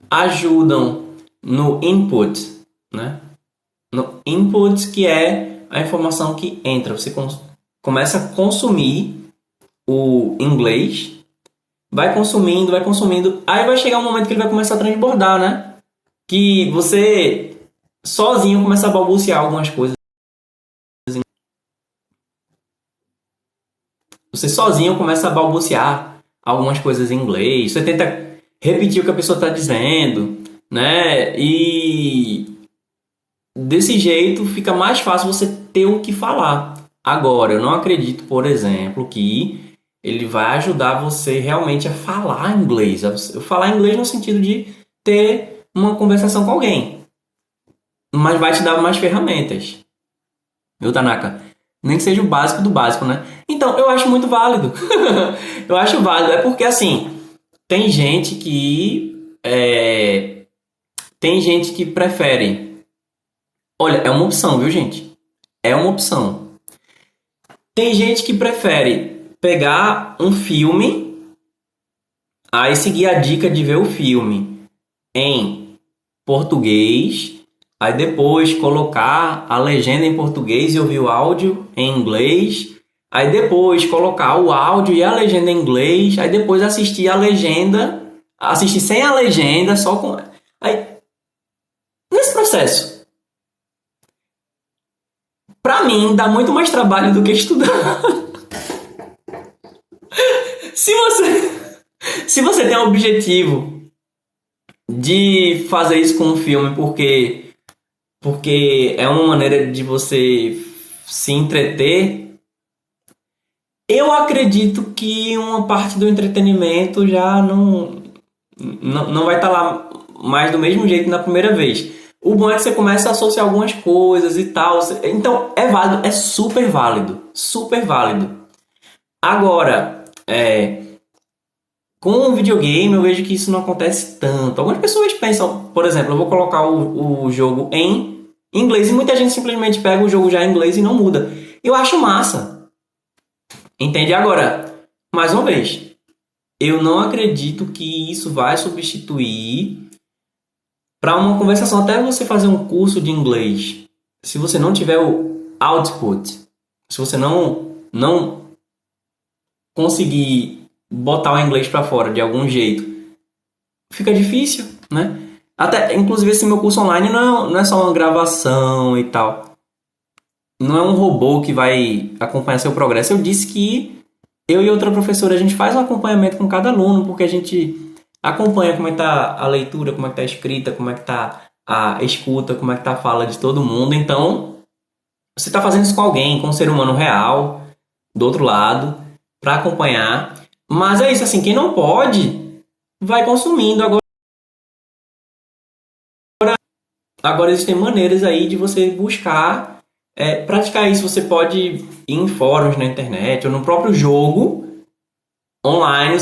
ajudam no input, né? No input, que é a informação que entra. Você começa a consumir o inglês, vai consumindo, aí vai chegar um momento que ele vai começar a transbordar, né? Que você sozinho começa a balbuciar algumas coisas. Você sozinho começa a balbuciar algumas coisas em inglês. Você tenta repetir o que a pessoa está dizendo, né? E desse jeito fica mais fácil você ter o que falar. Agora, eu não acredito, por exemplo, que ele vai ajudar você realmente a falar inglês. Eu falar inglês no sentido de ter uma conversação com alguém. Mas vai te dar mais ferramentas. Viu, Tanaka? Nem que seja o básico do básico, né? Então, eu acho muito válido. Eu acho válido. É porque, assim, tem gente que... tem gente que prefere... Olha, é uma opção, viu, gente? É uma opção. Tem gente que prefere pegar um filme, aí seguir a dica de ver o filme em português, aí depois colocar a legenda em português e ouvir o áudio em inglês, aí depois colocar o áudio e a legenda em inglês, aí depois assistir a legenda, assistir sem a legenda, só com... Aí, nesse processo, pra mim, dá muito mais trabalho do que estudar. Se você tem o objetivo de fazer isso com um filme porque é uma maneira de você se entreter, eu acredito que uma parte do entretenimento já não vai estar lá mais do mesmo jeito na primeira vez. O bom é que você começa a associar algumas coisas e tal. Então, é válido, é super válido. Super válido. Agora, com o videogame, eu vejo que isso não acontece tanto. Algumas pessoas pensam, por exemplo, eu vou colocar o jogo em inglês e muita gente simplesmente pega o jogo já em inglês e não muda. Eu acho massa. Entende? Agora, mais uma vez, eu não acredito que isso vai substituir para uma conversação. Até você fazer um curso de inglês, se você não tiver o output, se você não conseguir botar o inglês para fora de algum jeito, fica difícil, né? Até, inclusive, esse meu curso online não é só uma gravação e tal. Não é um robô que vai acompanhar seu progresso. Eu disse que eu e outra professora, a gente faz um acompanhamento com cada aluno, porque a gente acompanha como é que tá a leitura, como é que tá a escrita, como é que tá a escuta, como é que tá a fala de todo mundo. Então, você está fazendo isso com alguém, com um ser humano real, do outro lado, para acompanhar. Mas é isso, assim, quem não pode, vai consumindo. Agora existem maneiras aí de você buscar praticar isso. Você pode ir em fóruns na internet ou no próprio jogo online.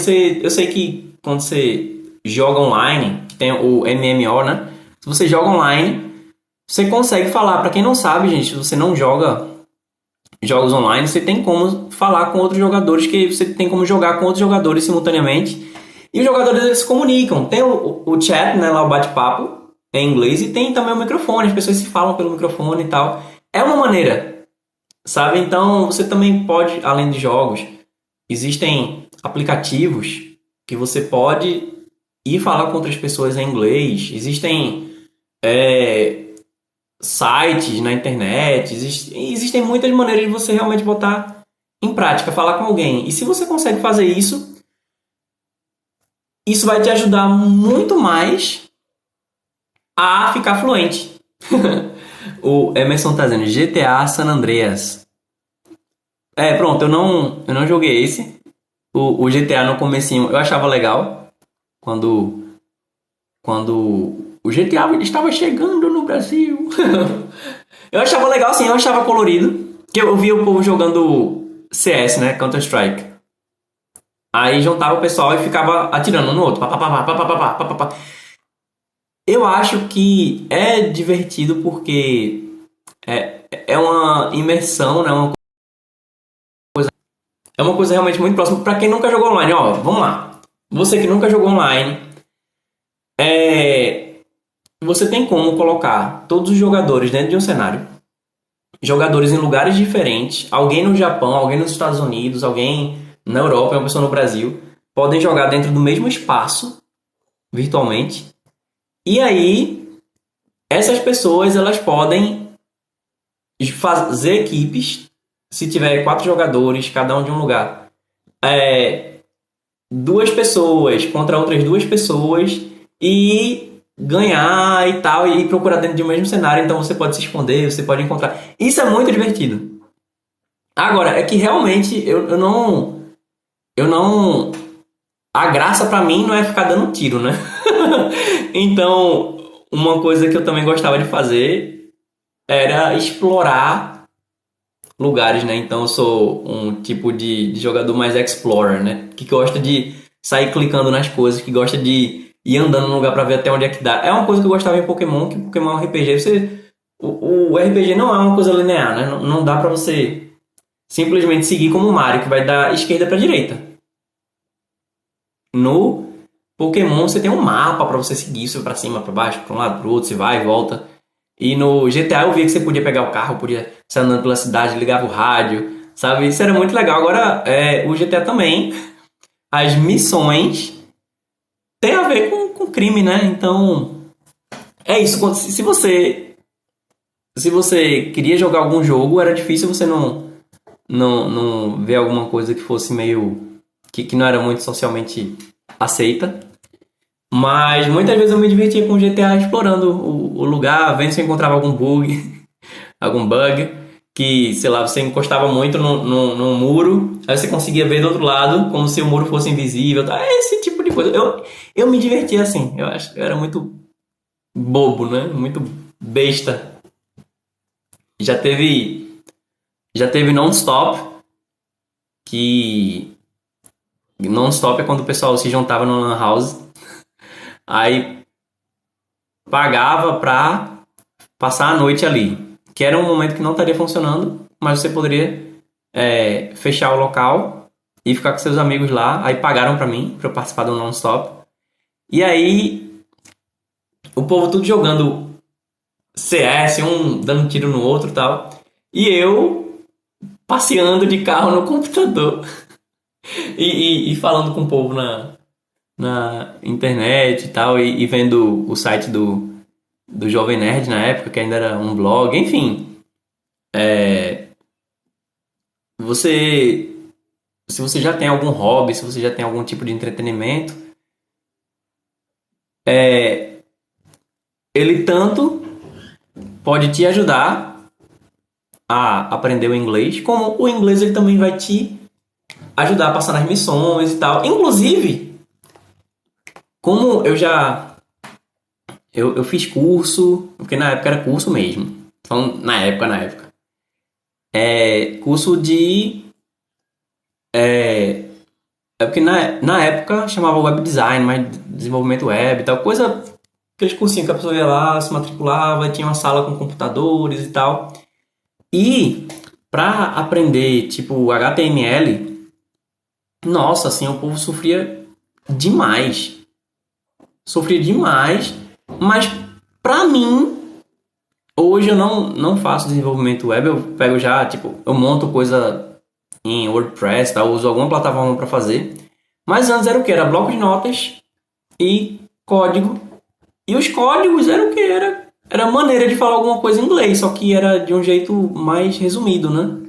Eu sei que quando você joga online, que tem o MMO, né? Se você joga online, você consegue falar. Para quem não sabe, gente, se você não joga jogos online, você tem como falar com outros jogadores, que você tem como jogar com outros jogadores simultaneamente. E os jogadores eles se comunicam. Tem o chat, né, lá o bate-papo em inglês, e tem também o microfone, as pessoas se falam pelo microfone e tal. É uma maneira, sabe? Então você também pode, além de jogos, existem aplicativos que você pode ir falar com outras pessoas em inglês. Existem sites na internet, existem muitas maneiras de você realmente botar em prática, falar com alguém. E se você consegue fazer isso, isso vai te ajudar muito mais a ficar fluente. O Emerson tá dizendo GTA San Andreas. Pronto, eu não joguei esse. O GTA no comecinho eu achava legal quando o GTA estava chegando no Brasil. Eu achava legal, sim, eu achava colorido. Que eu via o povo jogando CS, né? Counter-Strike. Aí juntava o pessoal e ficava atirando um no outro. Pá, pá, pá, pá, pá, pá, pá, pá, pá. Eu acho que é divertido porque é uma imersão, né? É uma coisa realmente muito próxima. Pra quem nunca jogou online, ó, vamos lá. Você que nunca jogou online, você tem como colocar todos os jogadores dentro de um cenário. Jogadores em lugares diferentes, alguém no Japão, alguém nos Estados Unidos, alguém na Europa, uma pessoa no Brasil, podem jogar dentro do mesmo espaço, virtualmente. E aí, essas pessoas elas podem fazer equipes, se tiver 4 jogadores, cada um de um lugar. Duas pessoas contra outras duas pessoas e ganhar e tal, e procurar dentro de um mesmo cenário. Então você pode se esconder, você pode encontrar. Isso é muito divertido. Agora, é que realmente eu não. A graça pra mim não é ficar dando tiro, né? Então, uma coisa que eu também gostava de fazer era explorar lugares, né? Então, eu sou um tipo de jogador mais explorer, né? Que gosta de sair clicando nas coisas, que gosta de ir andando no lugar pra ver até onde é que dá. É uma coisa que eu gostava em Pokémon, que Pokémon é um RPG. O RPG não é uma coisa linear, né? Não dá pra você simplesmente seguir como o Mario, que vai da esquerda pra direita. No Pokémon você tem um mapa pra você seguir, isso pra cima, pra baixo, pra um lado, pro outro, você vai e volta. E no GTA eu via que você podia pegar o carro, podia sair andando pela cidade, ligava o rádio, sabe? Isso era muito legal. Agora, o GTA também, as missões têm a ver com crime, né? Então, é isso. Se você queria jogar algum jogo, era difícil você não ver alguma coisa que fosse meio... que não era muito socialmente aceita. Mas muitas vezes eu me divertia com o GTA explorando o lugar, vendo se eu encontrava algum bug, algum bug, que, sei lá, você encostava muito num muro, aí você conseguia ver do outro lado, como se o muro fosse invisível, tá? Esse tipo de coisa. Eu me divertia assim, eu acho que eu era muito bobo, né? Muito besta. Já teve, já teve Non-Stop, que Non-Stop é quando o pessoal se juntava no Lan House, aí pagava pra passar a noite ali, que era um momento que não estaria funcionando, mas você poderia fechar o local e ficar com seus amigos lá. Aí pagaram pra mim, pra eu participar do Non-Stop. E aí, o povo tudo jogando CS, um dando tiro no outro e tal. E eu passeando de carro no computador e falando com o povo na internet e tal, e vendo o site do Jovem Nerd na época, que ainda era um blog, enfim. Você, se você já tem algum hobby, se você já tem algum tipo de entretenimento, É, ele tanto pode te ajudar a aprender o inglês, como o inglês ele também vai te ajudar a passar nas missões e tal. Inclusive, como eu fiz curso, porque na época era curso mesmo. Então, na época. Curso de. É porque na época chamava web design, mas desenvolvimento web e tal. Coisa. Aqueles cursinhos que a pessoa ia lá, se matriculava, tinha uma sala com computadores e tal. E pra aprender, tipo, HTML, nossa, assim, o povo sofria demais. Sofria demais. Mas pra mim, hoje eu não faço desenvolvimento web, eu pego já, tipo, eu monto coisa em WordPress, tá? Eu uso alguma plataforma para fazer. Mas antes era o que? Era bloco de notas e código. E os códigos era o que? Era maneira de falar alguma coisa em inglês, só que era de um jeito mais resumido, né?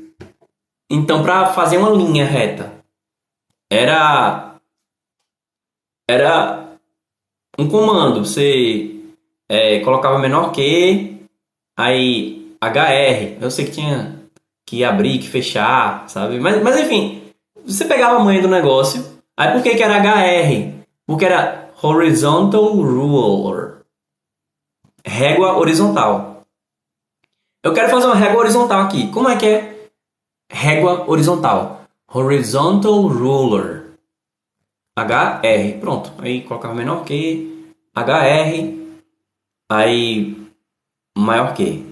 Então, para fazer uma linha reta, era era um comando. Você colocava menor que, aí HR. Eu sei que tinha que abrir, que fechar, sabe? Mas enfim, você pegava a manha do negócio. Aí por que era HR? Porque era Horizontal Ruler. Régua horizontal. Eu quero fazer uma régua horizontal aqui. Como é que é régua horizontal? Horizontal Ruler. HR. Pronto. Aí colocava menor que, HR, aí maior que.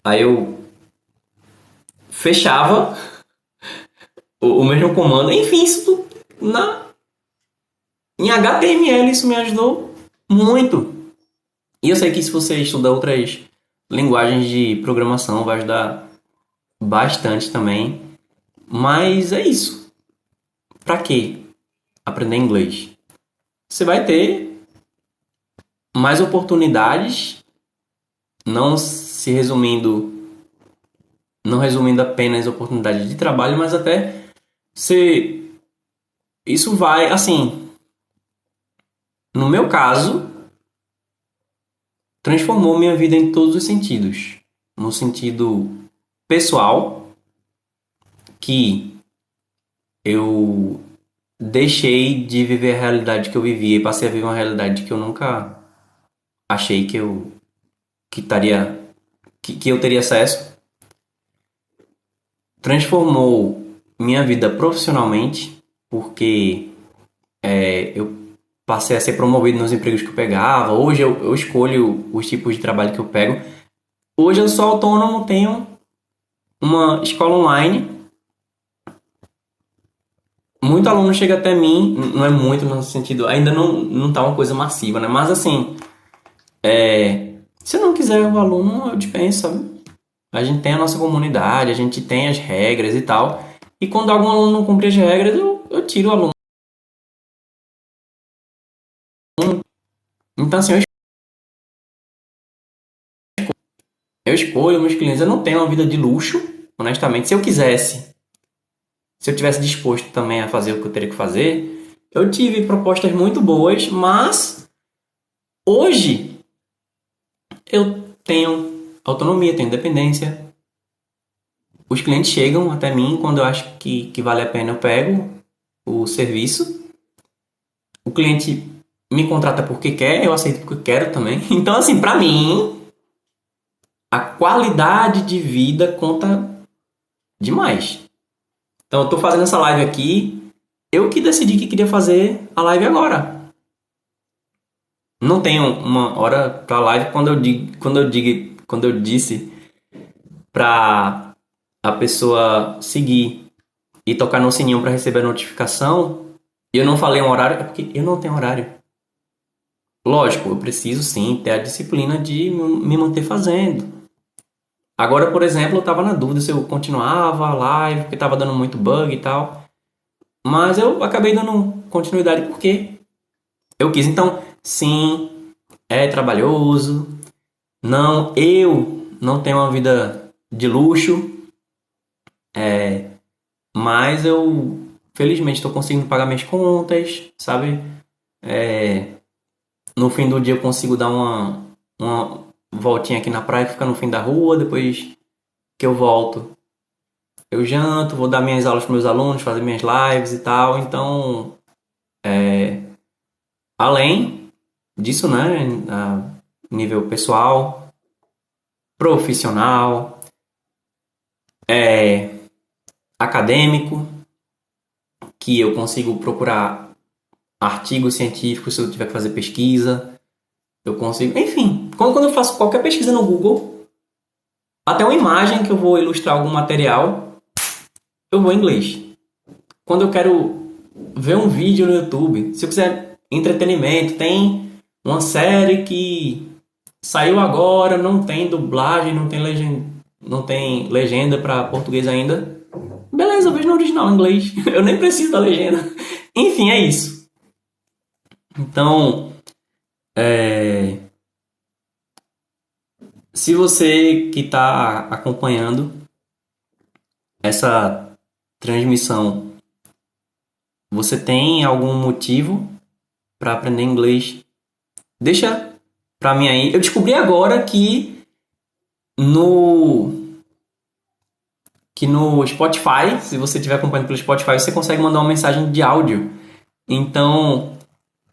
Aí eu fechava o mesmo comando. Enfim, isso tudo em HTML isso me ajudou muito. E eu sei que se você estuda outras linguagens de programação vai ajudar bastante também. Mas é isso. Pra quê aprender inglês? Você vai ter mais oportunidades, não se resumindo, não resumindo apenas oportunidades de trabalho, mas até se isso vai, assim, no meu caso, transformou minha vida em todos os sentidos. No sentido pessoal, que eu deixei de viver a realidade que eu vivia e passei a viver uma realidade que eu nunca achei que estaria que eu teria acesso. Transformou minha vida profissionalmente, porque eu passei a ser promovido nos empregos que eu pegava. Hoje eu escolho os tipos de trabalho que eu pego. Hoje eu sou autônomo, tenho uma escola online. Muito aluno chega até mim, não é muito no sentido, ainda não tá uma coisa massiva, né? Mas assim, se não quiser o aluno, eu dispenso, sabe? A gente tem a nossa comunidade, a gente tem as regras e tal. E quando algum aluno não cumpre as regras, eu tiro o aluno. Então assim, eu escolho meus clientes. Eu não tenho uma vida de luxo, honestamente. Se eu quisesse, se eu tivesse disposto também a fazer o que eu teria que fazer, eu tive propostas muito boas, mas hoje eu tenho autonomia, tenho independência. Os clientes chegam até mim quando eu acho que vale a pena, eu pego o serviço. O cliente me contrata porque quer, eu aceito porque quero também. Então, assim, pra mim, a qualidade de vida conta demais. Então, eu tô fazendo essa live aqui, eu que decidi que queria fazer a live agora. Não tenho uma hora pra live quando eu disse pra a pessoa seguir e tocar no sininho pra receber a notificação, e eu não falei um horário, é porque eu não tenho horário. Lógico, eu preciso sim ter a disciplina de me manter fazendo. Agora, por exemplo, eu estava na dúvida se eu continuava a live, porque estava dando muito bug e tal. Mas eu acabei dando continuidade porque eu quis. Então, sim, é trabalhoso. Não, eu não tenho uma vida de luxo, mas eu felizmente estou conseguindo pagar minhas contas, sabe? No fim do dia eu consigo dar uma voltinha aqui na praia que fica no fim da rua. Depois que eu volto, eu janto, vou dar minhas aulas para meus alunos, fazer minhas lives e tal. Então, além disso, né, a nível pessoal, profissional, acadêmico, que eu consigo procurar artigos científicos se eu tiver que fazer pesquisa. Eu consigo, enfim, quando eu faço qualquer pesquisa no Google, até uma imagem que eu vou ilustrar algum material, eu vou em inglês. Quando eu quero ver um vídeo no YouTube, se eu quiser entretenimento, tem uma série que saiu agora, não tem dublagem, não tem legenda para português ainda. Beleza, eu vejo no original em inglês. Eu nem preciso da legenda. Enfim, é isso. Então, se você que está acompanhando essa transmissão, você tem algum motivo para aprender inglês? Deixa para mim aí. Eu descobri agora no que no Spotify, se você estiver acompanhando pelo Spotify, você consegue mandar uma mensagem de áudio. Então,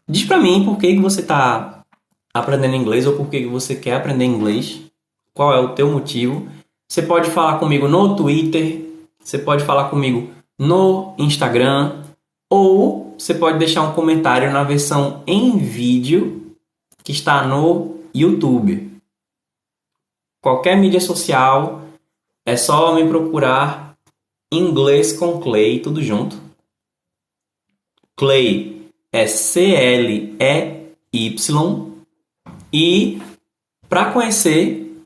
diz para mim por que você está aprendendo inglês ou por que você quer aprender inglês. Qual é o teu motivo? Você pode falar comigo no Twitter, você pode falar comigo no Instagram, ou você pode deixar um comentário na versão em vídeo que está no YouTube. Qualquer mídia social, é só me procurar Inglês com Clay, tudo junto. Clay é C-L-E-Y. E para conhecer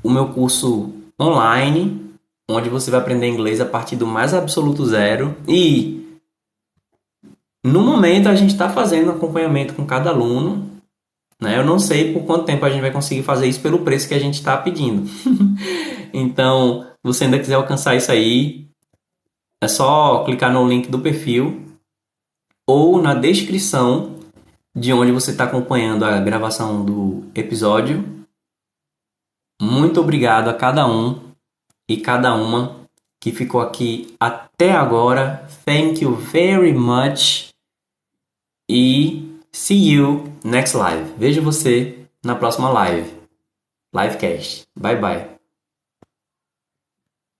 o meu curso online, onde você vai aprender inglês a partir do mais absoluto zero. E no momento a gente está fazendo acompanhamento com cada aluno. Né? Eu não sei por quanto tempo a gente vai conseguir fazer isso pelo preço que a gente está pedindo. Então, se você ainda quiser alcançar isso aí, é só clicar no link do perfil ou na descrição de onde você está acompanhando a gravação do episódio. Muito obrigado a cada um e cada uma que ficou aqui até agora. Thank you very much. E see you next live. Vejo você na próxima live. Livecast. Bye bye.